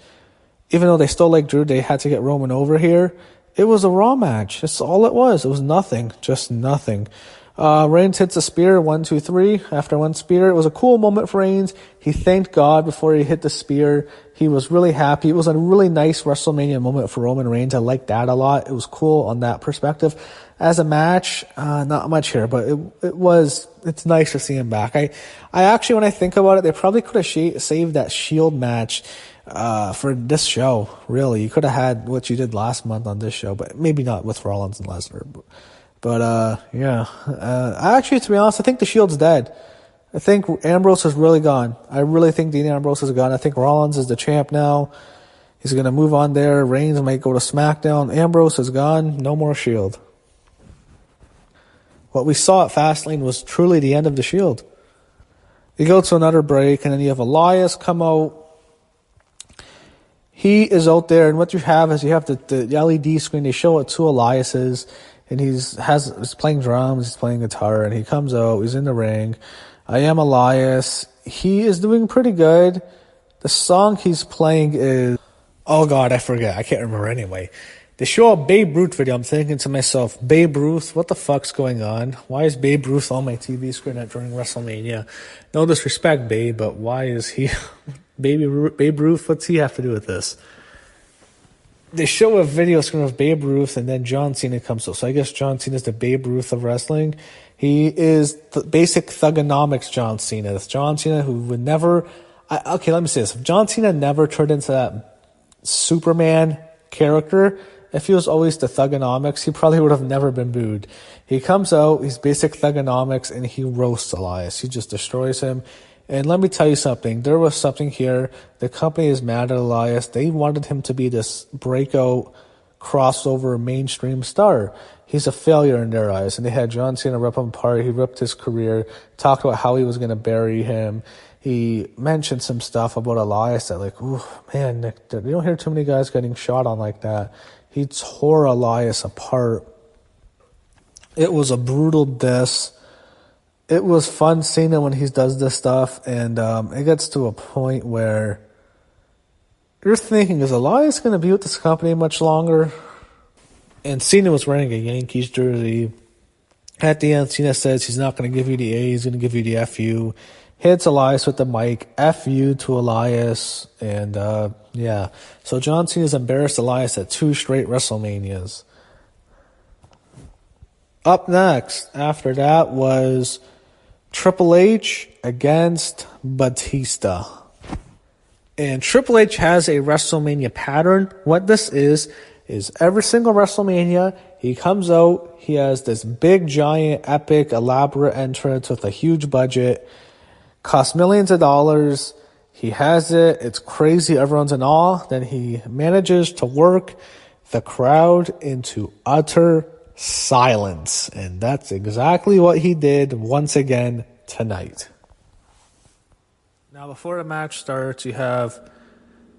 Even though they still like Drew, they had to get Roman over here. It was a Raw match. That's all it was. It was nothing. Just nothing. Reigns hits a spear, 1, 2, 3. After one spear, it was a cool moment for Reigns. He thanked God before he hit the spear. He was really happy. It was a really nice WrestleMania moment for Roman Reigns. I liked that a lot. It was cool on that perspective. As a match, not much here, but it's nice to see him back. I actually, when I think about it, they probably could have saved that Shield match for this show, really. You could have had what you did last month on this show, but maybe not with Rollins and Lesnar. But yeah. Actually, to be honest, I think the Shield's dead. I think Ambrose is really gone. I really think Dean Ambrose is gone. I think Rollins is the champ now. He's going to move on there. Reigns might go to SmackDown. Ambrose is gone. No more Shield. What we saw at Fastlane was truly the end of the Shield. You go to another break, and then you have Elias come out. He is out there, and what you have is you have the LED screen. They show it to Elias's, and he's playing drums, he's playing guitar, and he comes out. He's in the ring. I am Elias. He is doing pretty good. The song he's playing is, oh God, I forget. I can't remember anyway. They show a Babe Ruth video. I'm thinking to myself, Babe Ruth, what the fuck's going on? Why is Babe Ruth on my TV screen during WrestleMania? No disrespect, Babe, but why is he... Babe Ruth, what's he have to do with this? They show a video screen of Babe Ruth, and then John Cena comes up. So I guess John Cena is the Babe Ruth of wrestling. He is the basic thugonomics John Cena. It's John Cena who would never... okay, let me say this. If John Cena never turned into that Superman character... If he was always the thugonomics, he probably would have never been booed. He comes out, he's basic thugonomics, and he roasts Elias. He just destroys him. And let me tell you something. There was something here. The company is mad at Elias. They wanted him to be this breakout, crossover, mainstream star. He's a failure in their eyes. And they had John Cena rip him apart. He ripped his career, talked about how he was going to bury him. He mentioned some stuff about Elias that like, ooh, man, Nick, you don't hear too many guys getting shot on like that. He tore Elias apart. It was a brutal diss. It was fun seeing him when he does this stuff, and it gets to a point where you're thinking, is Elias going to be with this company much longer? And Cena was wearing a Yankees jersey. At the end, Cena says he's not going to give you the A, he's going to give you the FU. Hits Elias with the mic, FU to Elias, and yeah. So John Cena's embarrassed Elias at 2 straight WrestleManias. Up next, after that, was Triple H against Batista. And Triple H has a WrestleMania pattern. What this is every single WrestleMania, he comes out, he has this big, giant, epic, elaborate entrance with a huge budget. Costs millions of dollars. He has it. It's crazy. Everyone's in awe. Then he manages to work the crowd into utter silence. And that's exactly what he did once again tonight. Now, before the match starts, you have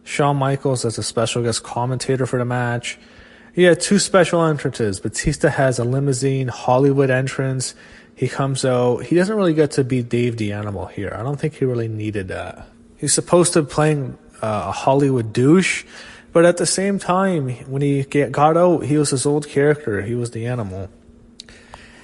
Shawn Michaels as a special guest commentator for the match. He had 2 special entrances. Batista has a limousine Hollywood entrance. He comes out. He doesn't really get to be Dave the Animal here. I don't think he really needed that. He's supposed to be playing a Hollywood douche, but at the same time, when he got out, he was his old character. He was the Animal.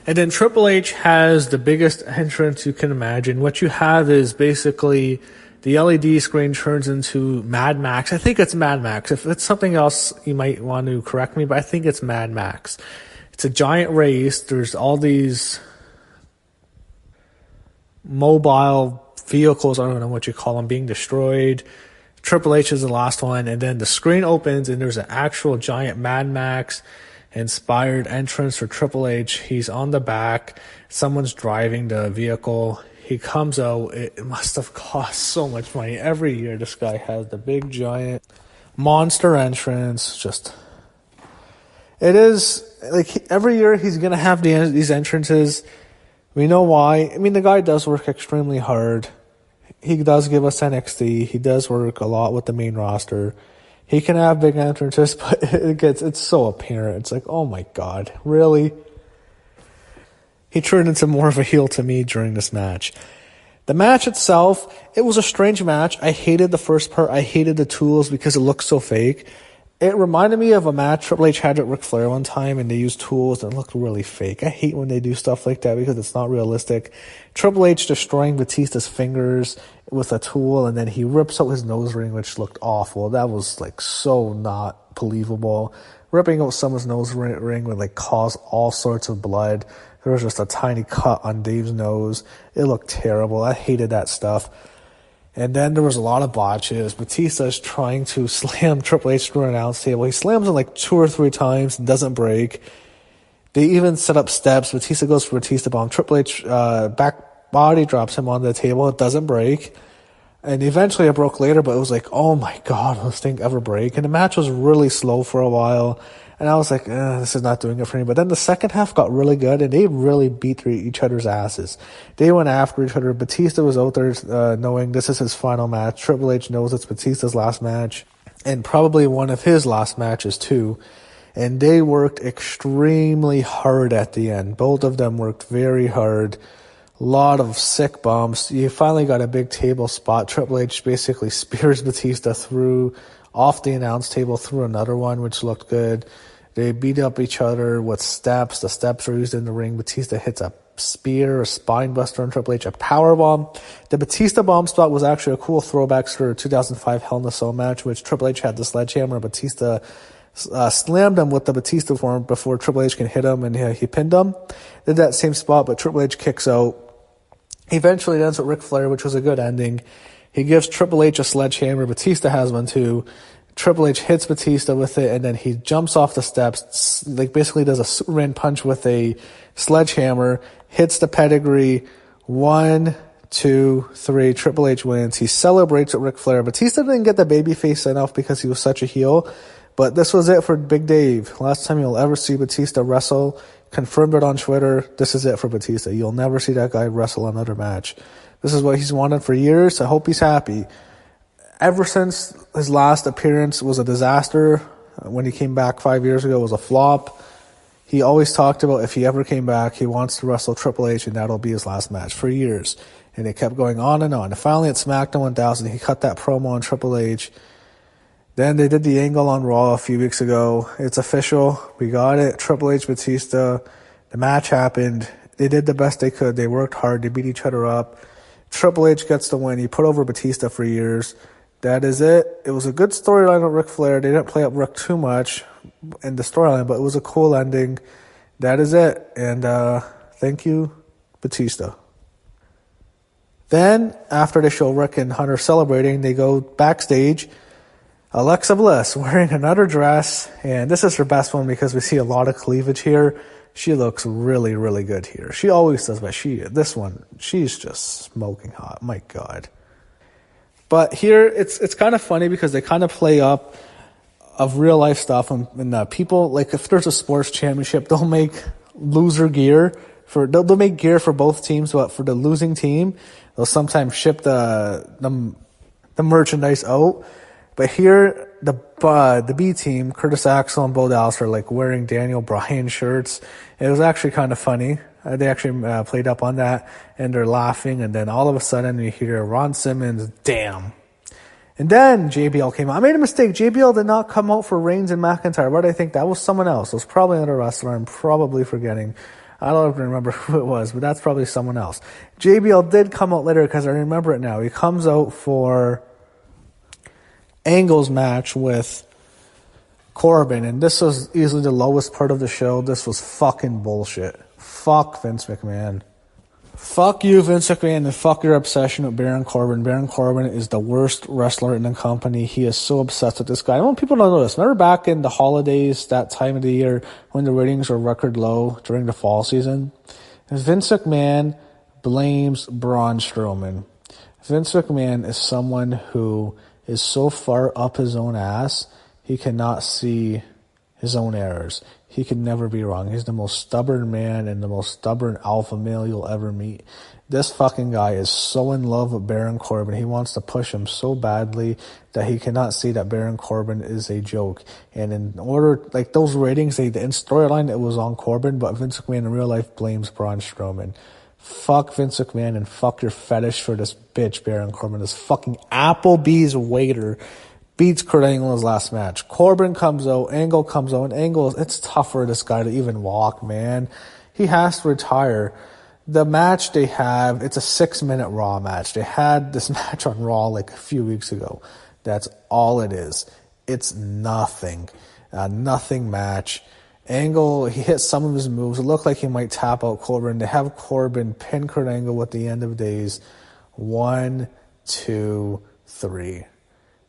And then Triple H has the biggest entrance you can imagine. What you have is basically the LED screen turns into Mad Max. I think it's Mad Max. If it's something else, you might want to correct me, but I think it's Mad Max. It's a giant race. There's all these mobile vehicles, I don't know what you call them, being destroyed. Triple H is the last one, and then the screen opens and there's an actual giant Mad Max inspired entrance for Triple H. He's on the back. Someone's driving the vehicle. He comes out. It must have cost so much money. Every year this guy has the big giant monster entrance. It is like every year he's going to have these entrances. We know why. I mean, the guy does work extremely hard. He does give us NXT. He does work a lot with the main roster. He can have big entrances, but it's so apparent. It's like, oh my God, really? He turned into more of a heel to me during this match. The match itself, it was a strange match. I hated the first part. I hated the tools because it looked so fake. It reminded me of a match Triple H had with Ric Flair one time, and they used tools that looked really fake. I hate when they do stuff like that because it's not realistic. Triple H destroying Batista's fingers with a tool, and then he rips out his nose ring, which looked awful. That was like so not believable. Ripping out someone's nose ring would like cause all sorts of blood. There was just a tiny cut on Dave's nose. It looked terrible. I hated that stuff. And then there was a lot of botches. Batista's trying to slam Triple H through an announce table. He slams him like 2 or 3 times and doesn't break. They even set up steps. Batista goes for Batista bomb. Triple H back body drops him onto the table. It doesn't break. And eventually it broke later, but it was like, oh my God, will this thing ever break? And the match was really slow for a while. And I was like, this is not doing it for me. But then the second half got really good, and they really beat each other's asses. They went after each other. Batista was out there knowing this is his final match. Triple H knows it's Batista's last match, and probably one of his last matches too. And they worked extremely hard at the end. Both of them worked very hard. A lot of sick bumps. You finally got a big table spot. Triple H basically spears Batista off the announce table through another one, which looked good. They beat up each other with steps. The steps are used in the ring. Batista hits a spear, a spine buster on Triple H, a power bomb. The Batista bomb spot was actually a cool throwback to a 2005 Hell in a Cell match, which Triple H had the sledgehammer. Batista slammed him with the Batista form before Triple H can hit him, and he pinned him. Did that same spot, but Triple H kicks out. Eventually it ends with Ric Flair, which was a good ending. He gives Triple H a sledgehammer. Batista has one too. Triple H hits Batista with it, and then he jumps off the steps, like basically does a Superman punch with a sledgehammer, hits the pedigree. 1, 2, 3. Triple H wins. He celebrates with Ric Flair. Batista didn't get the babyface sent off because he was such a heel, but this was it for Big Dave. Last time you'll ever see Batista wrestle. Confirmed it on Twitter. This is it for Batista. You'll never see that guy wrestle another match. This is what he's wanted for years. I hope he's happy. Ever since his last appearance was a disaster, when he came back 5 years ago, it was a flop. He always talked about if he ever came back, he wants to wrestle Triple H, and that'll be his last match for years. And it kept going on and on. And finally at SmackDown 1000, he cut that promo on Triple H. Then they did the angle on Raw a few weeks ago. It's official. We got it. Triple H, Batista. The match happened. They did the best they could. They worked hard. They beat each other up. Triple H gets the win. He put over Batista for years. That is it. It was a good storyline with Ric Flair. They didn't play up Ric too much in the storyline, but it was a cool ending. That is it. And thank you, Batista. Then, after they show Ric and Hunter celebrating, they go backstage. Alexa Bliss wearing another dress, and this is her best one because we see a lot of cleavage here. She looks really, really good here. She always does, but this one, she's just smoking hot. My God. But here, it's kind of funny because they kind of play up of real life stuff, and people, like if there's a sports championship, they'll make loser gear they'll make gear for both teams, but for the losing team, they'll sometimes ship the merchandise out. But here, the B team, Curtis Axel and Bo Dallas, are like wearing Daniel Bryan shirts. It was actually kind of funny. They actually played up on that, and they're laughing, and then all of a sudden you hear Ron Simmons, damn. And then JBL came out. I made a mistake. JBL did not come out for Reigns and McIntyre. What did I think? That was someone else. It was probably another wrestler. I'm probably forgetting. I don't even remember who it was, but that's probably someone else. JBL did come out later because I remember it now. He comes out for Angle's match with Corbin, and this was easily the lowest part of the show. This was fucking bullshit. Fuck Vince McMahon. Fuck you, Vince McMahon, and fuck your obsession with Baron Corbin. Baron Corbin is the worst wrestler in the company. He is so obsessed with this guy. I want people to know this. Remember back in the holidays, that time of the year, when the ratings were record low during the fall season? Vince McMahon blames Braun Strowman. Vince McMahon is someone who is so far up his own ass, he cannot see his own errors. He can never be wrong. He's the most stubborn man and the most stubborn alpha male you'll ever meet. This fucking guy is so in love with Baron Corbin. He wants to push him so badly that he cannot see that Baron Corbin is a joke. And in order, like those ratings, in storyline, it was on Corbin, but Vince McMahon in real life blames Braun Strowman. Fuck Vince McMahon and fuck your fetish for this bitch, Baron Corbin. This fucking Applebee's waiter beats Kurt Angle in his last match. Corbin comes out, Angle comes out, and Angle, it's tough for this guy to even walk, man. He has to retire. The match they have, it's a 6-minute Raw match. They had this match on Raw like a few weeks ago. That's all it is. It's nothing. Nothing match. Angle, he hits some of his moves. It looked like he might tap out Corbin. They have Corbin pin Kurt Angle at the end of days. 1, 2, 3.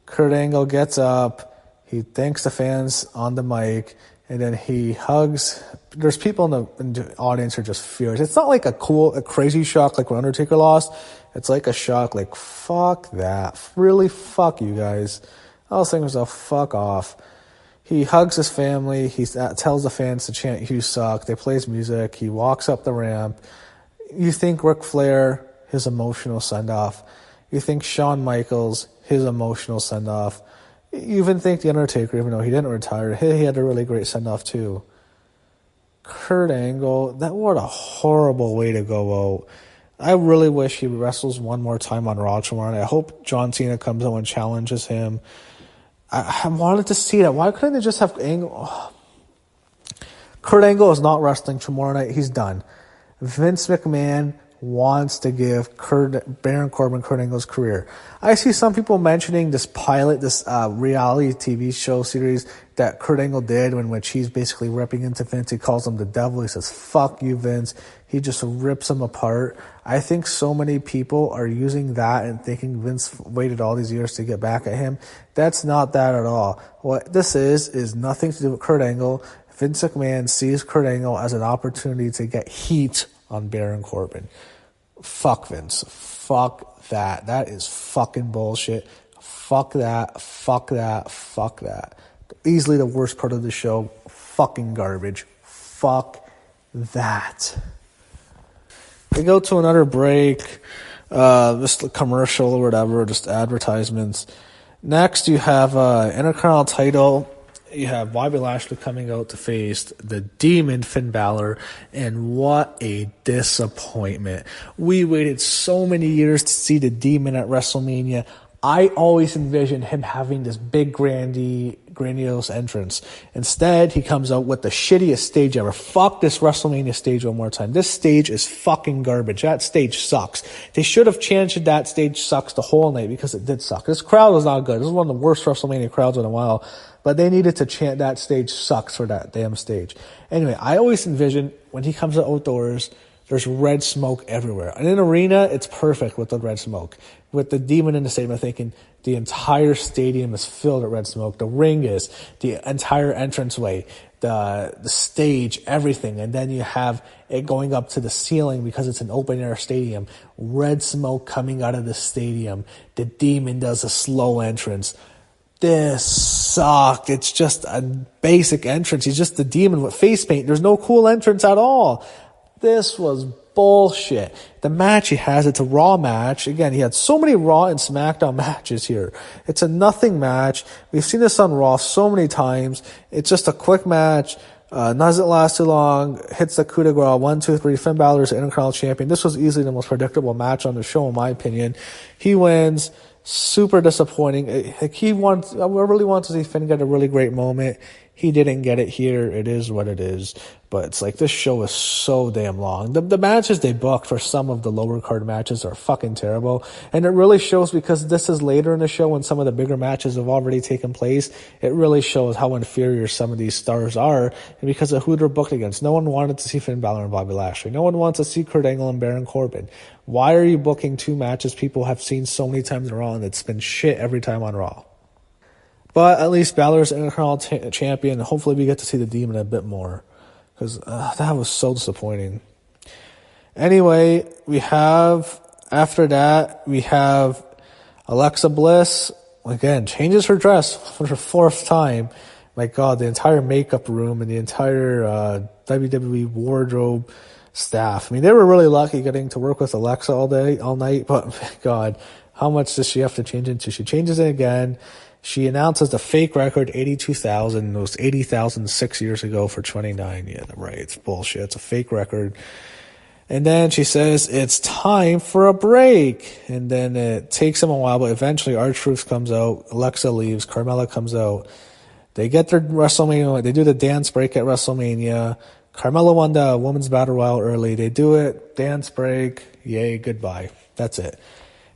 Kurt Angle gets up, he thanks the fans on the mic, and then he hugs. There's people in the audience who are just furious. It's not like a crazy shock like when Undertaker lost. It's like a shock like, fuck that. Really, fuck you guys. I was thinking to myself, fuck off. He hugs his family. He tells the fans to chant, "You suck." They play his music. He walks up the ramp. You think Ric Flair, his emotional send-off. You think Shawn Michaels, his emotional send-off. You even think The Undertaker, even though he didn't retire, he had a really great send-off too. Kurt Angle, what a horrible way to go out. I really wish he wrestles one more time on Raw tomorrow night. I hope John Cena comes out and challenges him. I wanted to see that. Why couldn't they just have Angle? Oh. Kurt Angle is not wrestling tomorrow night. He's done. Vince McMahon wants to give Baron Corbin Kurt Angle's career. I see some people mentioning this pilot, this reality TV show series that Kurt Angle did in which he's basically ripping into Vince. He calls him the devil. He says, "Fuck you, Vince." He just rips him apart. I think so many people are using that and thinking Vince waited all these years to get back at him. That's not that at all. What this is nothing to do with Kurt Angle. Vince McMahon sees Kurt Angle as an opportunity to get heat on Baron Corbin. Fuck Vince. Fuck that. That is fucking bullshit. Fuck that. Fuck that. Fuck that. Easily the worst part of the show. Fucking garbage. Fuck that. We go to another break. Just a commercial or whatever. Just advertisements. Next, you have Intercontinental title. You have Bobby Lashley coming out to face the Demon Finn Balor, and what a disappointment. We waited so many years to see the Demon at WrestleMania. I always envisioned him having this big grandiose entrance. Instead, he comes out with the shittiest stage ever. Fuck this WrestleMania stage one more time. This stage is fucking garbage. That stage sucks. They should have chanted that stage sucks the whole night because it did suck. This crowd was not good. This is one of the worst WrestleMania crowds in a while. But they needed to chant that stage sucks for that damn stage. Anyway, I always envision when he comes outdoors, there's red smoke everywhere. And in an arena, it's perfect with the red smoke. With the Demon in the stadium, I'm thinking the entire stadium is filled with red smoke. The ring is, the entire entranceway, the stage, everything. And then you have it going up to the ceiling because it's an open air stadium. Red smoke coming out of the stadium. The Demon does a slow entrance. This sucked. It's just a basic entrance. He's just the Demon with face paint. There's no cool entrance at all. This was bullshit. The match he has, it's a Raw match. Again, he had so many Raw and SmackDown matches here. It's a nothing match. We've seen this on Raw so many times. It's just a quick match. Doesn't last too long. Hits the coup de grace. 1, 2, 3. Finn Balor is the Intercontinental Champion. This was easily the most predictable match on the show, in my opinion. He wins. super disappointing. I really want to see Finn get a really great moment. He didn't get it here. It is what it is. But it's like, this show is so damn long. The matches they booked for some of the lower card matches are fucking terrible. And it really shows, because this is later in the show when some of the bigger matches have already taken place. It really shows how inferior some of these stars are. And because of who they're booked against. No one wanted to see Finn Balor and Bobby Lashley. No one wants to see Kurt Angle and Baron Corbin. Why are you booking two matches people have seen so many times in Raw and it's been shit every time on Raw? But at least Balor's Intercontinental Champion. Hopefully we get to see the Demon a bit more. Because that was so disappointing. Anyway, after that, we have Alexa Bliss, again, changes her dress for her fourth time. My God, the entire makeup room and the entire WWE wardrobe staff. I mean, they were really lucky getting to work with Alexa all night. But, God, how much does she have to change into? She changes it again. She announces the fake record, 82,000. It was 80,000 6 years ago for 29. Yeah, right. It's bullshit. It's a fake record. And then she says, it's time for a break. And then it takes them a while, but eventually R-Truth comes out. Alexa leaves. Carmella comes out. They get their WrestleMania. They do the dance break at WrestleMania. Carmella won the Women's Battle Royal early. They do it. Dance break. Yay, goodbye. That's it.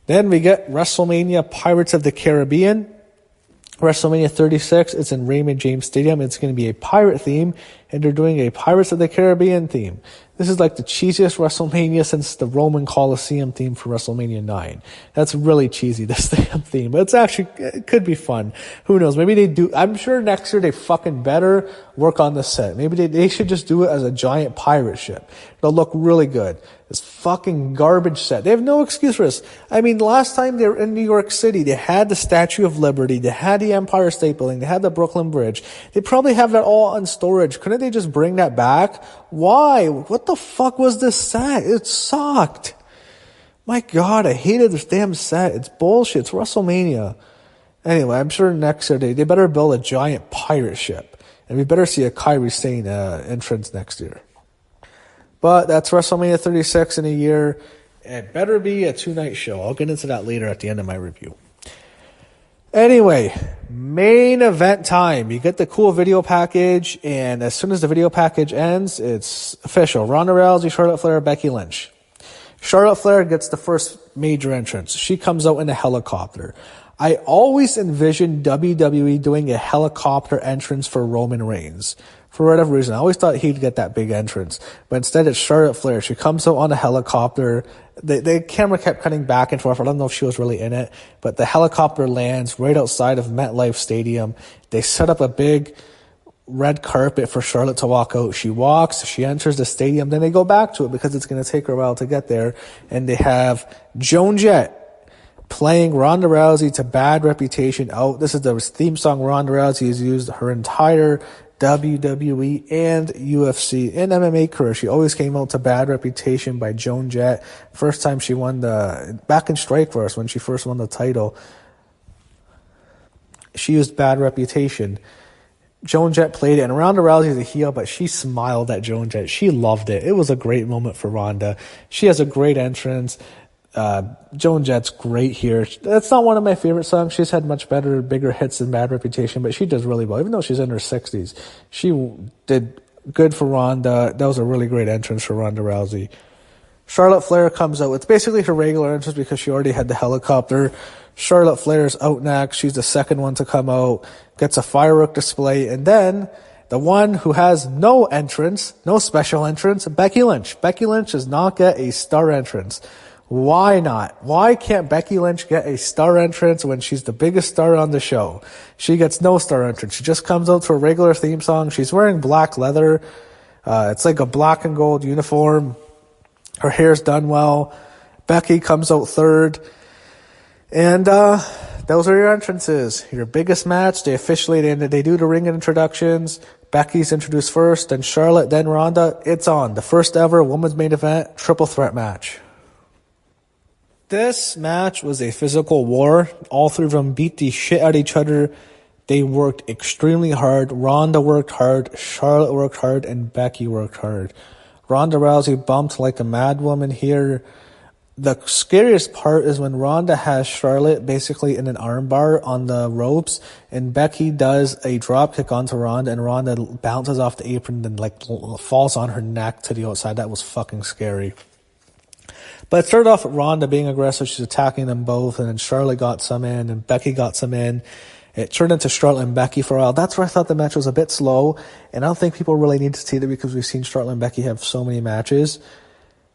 Then we get WrestleMania Pirates of the Caribbean. WrestleMania 36, it's in Raymond James Stadium. It's going to be a pirate theme, and they're doing a Pirates of the Caribbean theme. This is like the cheesiest WrestleMania since the Roman Coliseum theme for WrestleMania 9. That's really cheesy, this damn theme. But it could be fun. Who knows? Maybe they do. I'm sure next year they fucking better work on the set. Maybe they should just do it as a giant pirate ship. It'll look really good. This fucking garbage set. They have no excuse for this. I mean, last time they were in New York City, they had the Statue of Liberty, they had the Empire State Building, they had the Brooklyn Bridge. They probably have that all on storage. Couldn't they just bring that back? Why? What the fuck was this set? It sucked. My God, I hated this damn set. It's bullshit. It's WrestleMania. Anyway, I'm sure next year they better build a giant pirate ship. And we better see a Kairi Sane entrance next year. But that's WrestleMania 36 in a year. It better be a 2-night show. I'll get into that later at the end of my review. Anyway, main event time. You get the cool video package, and as soon as the video package ends, it's official. Ronda Rousey, Charlotte Flair, Becky Lynch. Charlotte Flair gets the first major entrance. She comes out in a helicopter. I always envisioned WWE doing a helicopter entrance for Roman Reigns. For whatever reason, I always thought he'd get that big entrance. But instead, it's Charlotte Flair. She comes out on a helicopter. The camera kept cutting back and forth. I don't know if she was really in it. But the helicopter lands right outside of MetLife Stadium. They set up a big red carpet for Charlotte to walk out. She walks. She enters the stadium. Then they go back to it because it's going to take her a while to get there. And they have Joan Jett playing Ronda Rousey to Bad Reputation out. This is the theme song Ronda Rousey has used her entire WWE and UFC and MMA career. She always came out to Bad Reputation by Joan Jett. First time she won back in Strikeforce when she first won the title, she used Bad Reputation. Joan Jett played it, and Ronda Rousey is a heel, but she smiled at Joan Jett. She loved it. It was a great moment for Ronda. She has a great entrance. Joan Jett's great here. That's not one of my favorite songs. She's had much better, bigger hits than Bad Reputation, but she does really well. Even though she's in her 60s, she did good for Ronda. That was a really great entrance for Ronda Rousey. Charlotte Flair comes out. It's basically her regular entrance because she already had the helicopter. Charlotte Flair's out next. She's the second one to come out. Gets a firework display. And then the one who has no entrance, no special entrance, Becky Lynch. Becky Lynch does not get a star entrance. Why not? Why can't Becky Lynch get a star entrance when she's the biggest star on the show? She gets no star entrance. She just comes out to a regular theme song. She's wearing black leather. It's like a black and gold uniform. Her hair's done well. Becky comes out third. And those are your entrances. Your biggest match. They officially ended. They do the ring introductions. Becky's introduced first, then Charlotte, then Ronda. It's on. The first ever women's main event triple threat match. This match was a physical war. All three of them beat the shit out of each other. They worked extremely hard. Ronda worked hard, Charlotte worked hard, and Becky worked hard. Ronda Rousey bumped like a mad woman here. The scariest part is when Ronda has Charlotte basically in an armbar on the ropes, and Becky does a drop kick onto Ronda, and Ronda bounces off the apron and like falls on her neck to the outside. That was fucking scary. But it started off with Ronda being aggressive. She's attacking them both, and then Charlotte got some in, and Becky got some in. It turned into Charlotte and Becky for a while. That's where I thought the match was a bit slow, and I don't think people really need to see it because we've seen Charlotte and Becky have so many matches.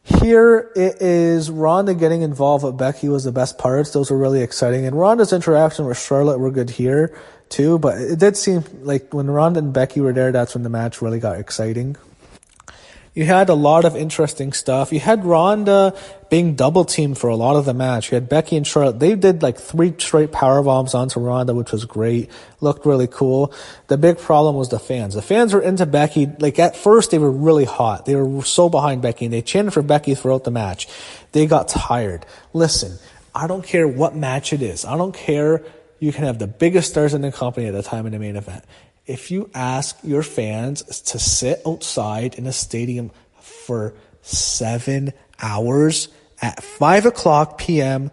Here it is Ronda getting involved with Becky was the best parts. Those were really exciting. And Ronda's interaction with Charlotte were good here too. But it did seem like when Ronda and Becky were there, that's when the match really got exciting. You had a lot of interesting stuff. You had Ronda being double teamed for a lot of the match. You had Becky and Charlotte. They did like 3 straight power bombs onto Ronda, which was great. Looked really cool. The big problem was the fans. The fans were into Becky. Like at first they were really hot. They were so behind Becky and they chanted for Becky throughout the match. They got tired. Listen, I don't care what match it is. I don't care. You can have the biggest stars in the company at the time in the main event. If you ask your fans to sit outside in a stadium for 7 hours at 5:00 p.m.,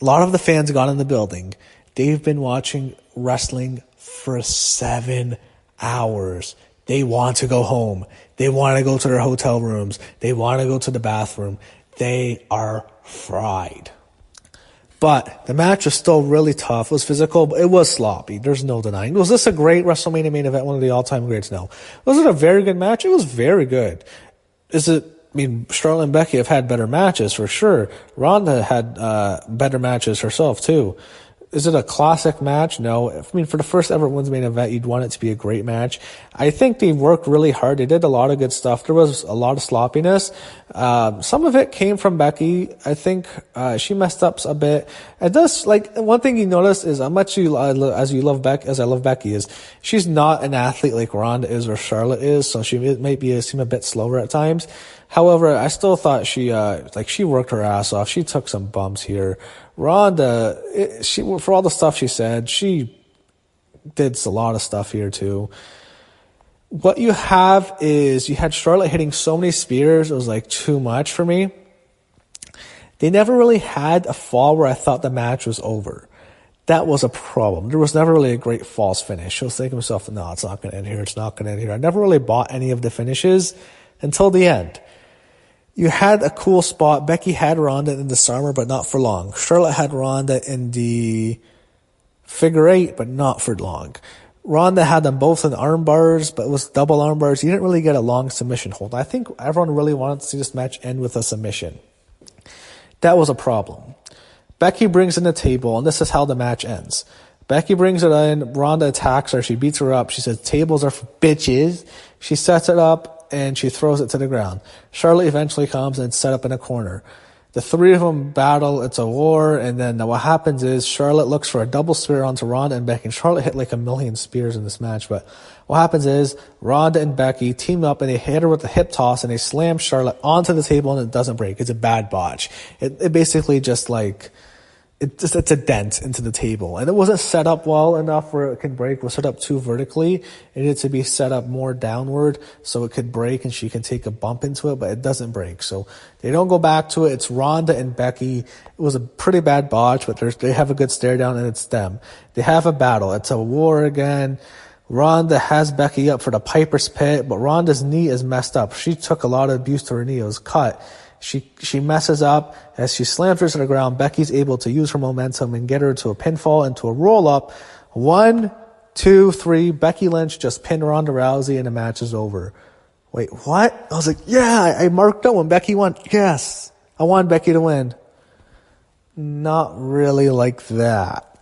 a lot of the fans got in the building. They've been watching wrestling for 7 hours. They want to go home. They want to go to their hotel rooms. They want to go to the bathroom. They are fried. But the match was still really tough. It was physical, but it was sloppy. There's no denying. Was this a great WrestleMania main event? One of the all-time greats? No. Was it a very good match? It was very good. Charlotte and Becky have had better matches for sure. Ronda had better matches herself too. Is it a classic match? No. For the first ever women's main event, you'd want it to be a great match. I think they worked really hard. They did a lot of good stuff. There was a lot of sloppiness. Some of it came from Becky. I think she messed up a bit. It does, one thing you notice is how much as I love Becky is she's not an athlete like Ronda is or Charlotte is, so she might seem a bit slower at times. However, I still thought she worked her ass off. She took some bumps here. Ronda, for all the stuff she said, she did a lot of stuff here too. What you have is you had Charlotte hitting so many spears, it was too much for me. They never really had a fall where I thought the match was over. That was a problem. There was never really a great false finish. I was thinking to myself, no, it's not going to end here. It's not going to end here. I never really bought any of the finishes until the end. You had a cool spot. Becky had Ronda in the disarmer, but not for long. Charlotte had Ronda in the figure 8, but not for long. Ronda had them both in arm bars, but it was double arm bars. You didn't really get a long submission hold. I think everyone really wanted to see this match end with a submission. That was a problem. Becky brings in the table, and this is how the match ends. Becky brings it in. Ronda attacks her. She beats her up. She says, tables are for bitches. She sets it up, and she throws it to the ground. Charlotte eventually comes and set up in a corner. The 3 of them battle. It's a war. And then what happens is Charlotte looks for a double spear onto Ronda and Becky. And Charlotte hit 1,000,000 spears in this match. But what happens is Ronda and Becky team up and they hit her with a hip toss and they slam Charlotte onto the table and it doesn't break. It's a bad botch. It basically just it's a dent into the table. And it wasn't set up well enough where it could break. It was set up too vertically. It needed to be set up more downward so it could break and she can take a bump into it, but it doesn't break. So they don't go back to it. It's Ronda and Becky. It was a pretty bad botch, but they have a good stare down and it's them. They have a battle. It's a war again. Ronda has Becky up for the Piper's Pit, but Ronda's knee is messed up. She took a lot of abuse to her knee. It was cut. She messes up. As she slams her to the ground, Becky's able to use her momentum and get her to a pinfall and to a roll-up. 1, 2, 3. Becky Lynch just pinned Ronda Rousey and the match is over. Wait, what? I was like, yeah, I marked out when Becky won. Yes, I want Becky to win. Not really like that.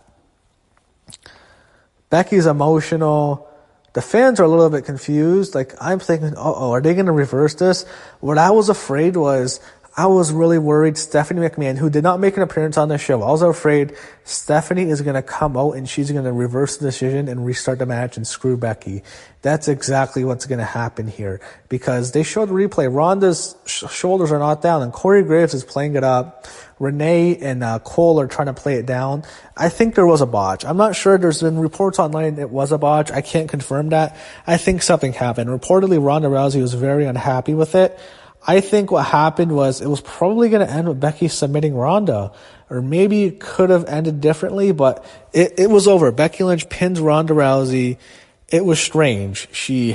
Becky's emotional. The fans are a little bit confused. I'm thinking, are they going to reverse this? What I was afraid was, I was really worried Stephanie McMahon, who did not make an appearance on the show, I was afraid Stephanie is going to come out and she's going to reverse the decision and restart the match and screw Becky. That's exactly what's going to happen here. Because they showed the replay. Ronda's shoulders are not down and Corey Graves is playing it up. Renee and Cole are trying to play it down. I think there was a botch. I'm not sure. There's been reports online it was a botch. I can't confirm that. I think something happened. Reportedly, Ronda Rousey was very unhappy with it. I think what happened was it was probably going to end with Becky submitting Ronda, or maybe it could have ended differently, but it was over. Becky Lynch pins Ronda Rousey. It was strange. She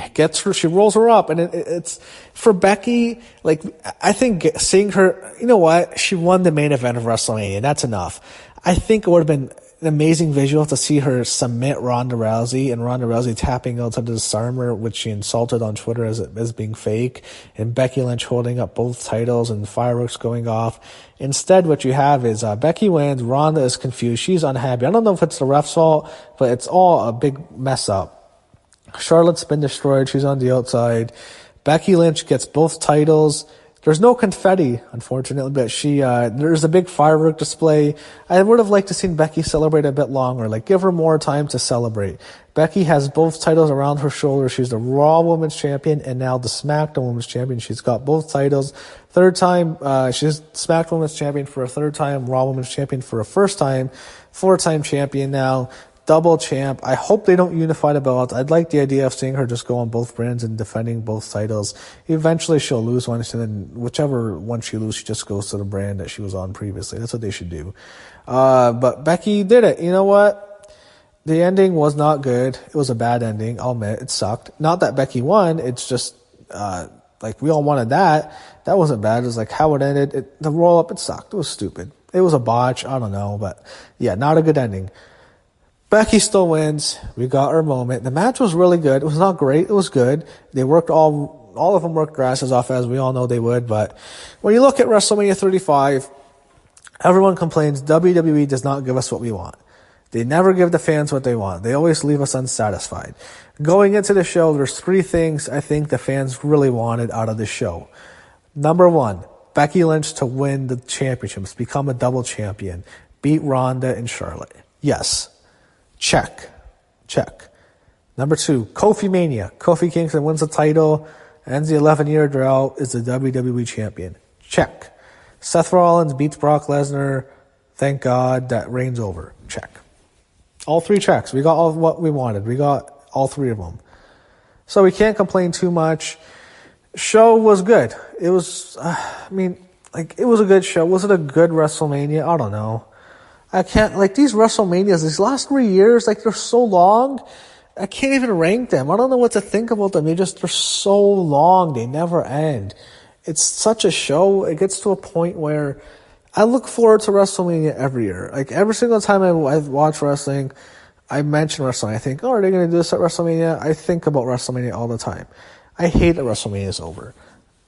rolls her up, and it's for Becky. Like, I think seeing her, you know what? She won the main event of WrestleMania. That's enough. I think it would have been an amazing visual to see her submit Ronda Rousey, and Ronda Rousey tapping out to the disarmer, which she insulted on Twitter as being fake, and Becky Lynch holding up both titles and fireworks going off. Instead, what you have is Becky wins. Ronda is confused. She's unhappy. I don't know if it's the ref's fault, but it's all a big mess up. Charlotte's been destroyed. She's on the outside. Becky Lynch gets both titles. There's no confetti, unfortunately, but there's a big firework display. I would have liked to seen Becky celebrate a bit longer, like give her more time to celebrate. Becky has both titles around her shoulders. She's the Raw Women's Champion and now the SmackDown Women's Champion. She's got both titles. Third time, she's SmackDown Women's Champion for a third time, Raw Women's Champion for a first time, four-time champion now. Double champ. I hope they don't unify the belts. I'd like the idea of seeing her just go on both brands and defending both titles. Eventually she'll lose one, and then whichever one she loses, she just goes to the brand that she was on previously. That's what they should do. But Becky did it. You know what? The ending was not good. It was a bad ending. I'll admit, it sucked. Not that Becky won. It's just, like we all wanted that. That wasn't bad. It was like how it ended. The roll up, it sucked. It was stupid. It was a botch. I don't know. But yeah, not a good ending. Becky still wins. We got our moment. The match was really good. It was not great. It was good. They worked all of them worked their asses off, as we all know they would. But when you look at WrestleMania 35, everyone complains WWE does not give us what we want. They never give the fans what they want. They always leave us unsatisfied. Going into the show, there's three things I think the fans really wanted out of the show. Number one, Becky Lynch to win the championships, become a double champion, beat Ronda and Charlotte. Yes. Check. Number two, Kofi Mania. Kofi Kingston wins the title, ends the 11-year drought, is the WWE champion. Check. Seth Rollins beats Brock Lesnar. Thank God that reign's over. Check. All three checks. We got all of what we wanted. We got all three of them. So we can't complain too much. Show was good. It was, it was a good show. Was it a good WrestleMania? I don't know. I can't, these WrestleManias, these last 3 years, they're so long, I can't even rank them. I don't know what to think about them. They're so long. They never end. It's such a show. It gets to a point where I look forward to WrestleMania every year. Every single time I watch wrestling, I mention wrestling. I think, are they going to do this at WrestleMania? I think about WrestleMania all the time. I hate that WrestleMania is over.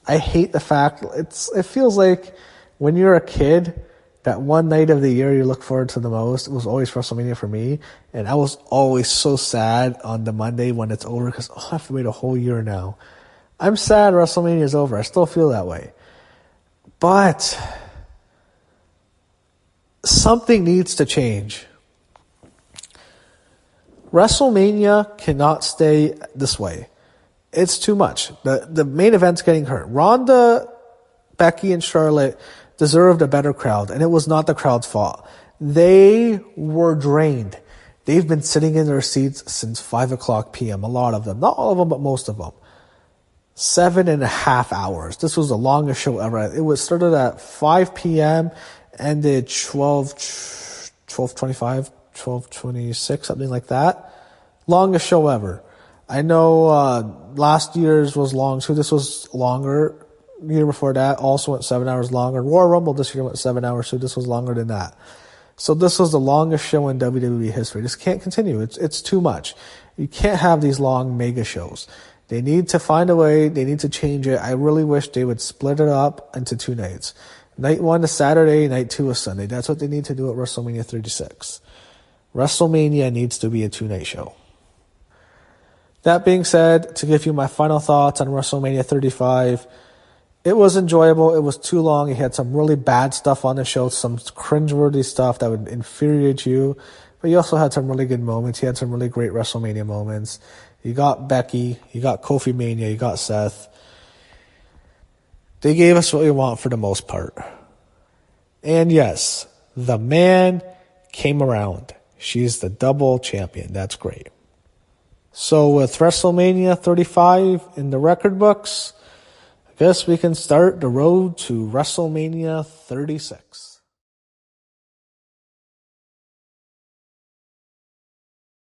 I hate the fact, it feels like when you're a kid, that one night of the year you look forward to the most, it was always WrestleMania for me. And I was always so sad on the Monday when it's over because I have to wait a whole year now. I'm sad WrestleMania is over. I still feel that way. But something needs to change. WrestleMania cannot stay this way. It's too much. The main event's getting hurt. Ronda, Becky, and Charlotte deserved a better crowd, and it was not the crowd's fault. They were drained. They've been sitting in their seats since 5:00 p.m., a lot of them. Not all of them, but most of them. 7.5 hours. This was the longest show ever. It was started at 5 p.m., ended 12:25, 12:26, something like that. Longest show ever. I know last year's was long, too. This was longer. The year before that also went 7 hours longer. Royal Rumble this year went 7 hours, so this was longer than that. So this was the longest show in WWE history. This can't continue. It's too much. You can't have these long mega shows. They need to find a way. They need to change it. I really wish they would split it up into 2 nights. Night 1 is Saturday, night 2 is Sunday. That's what they need to do at WrestleMania 36. WrestleMania needs to be a 2-night show. That being said, to give you my final thoughts on WrestleMania 35, it was enjoyable. It was too long. It had some really bad stuff on the show, some cringeworthy stuff that would infuriate you. But you also had some really good moments. You had some really great WrestleMania moments. You got Becky. You got Kofi Mania. You got Seth. They gave us what we want for the most part. And yes, the man came around. She's the double champion. That's great. So with WrestleMania 35 in the record books, I guess we can start the road to WrestleMania 36.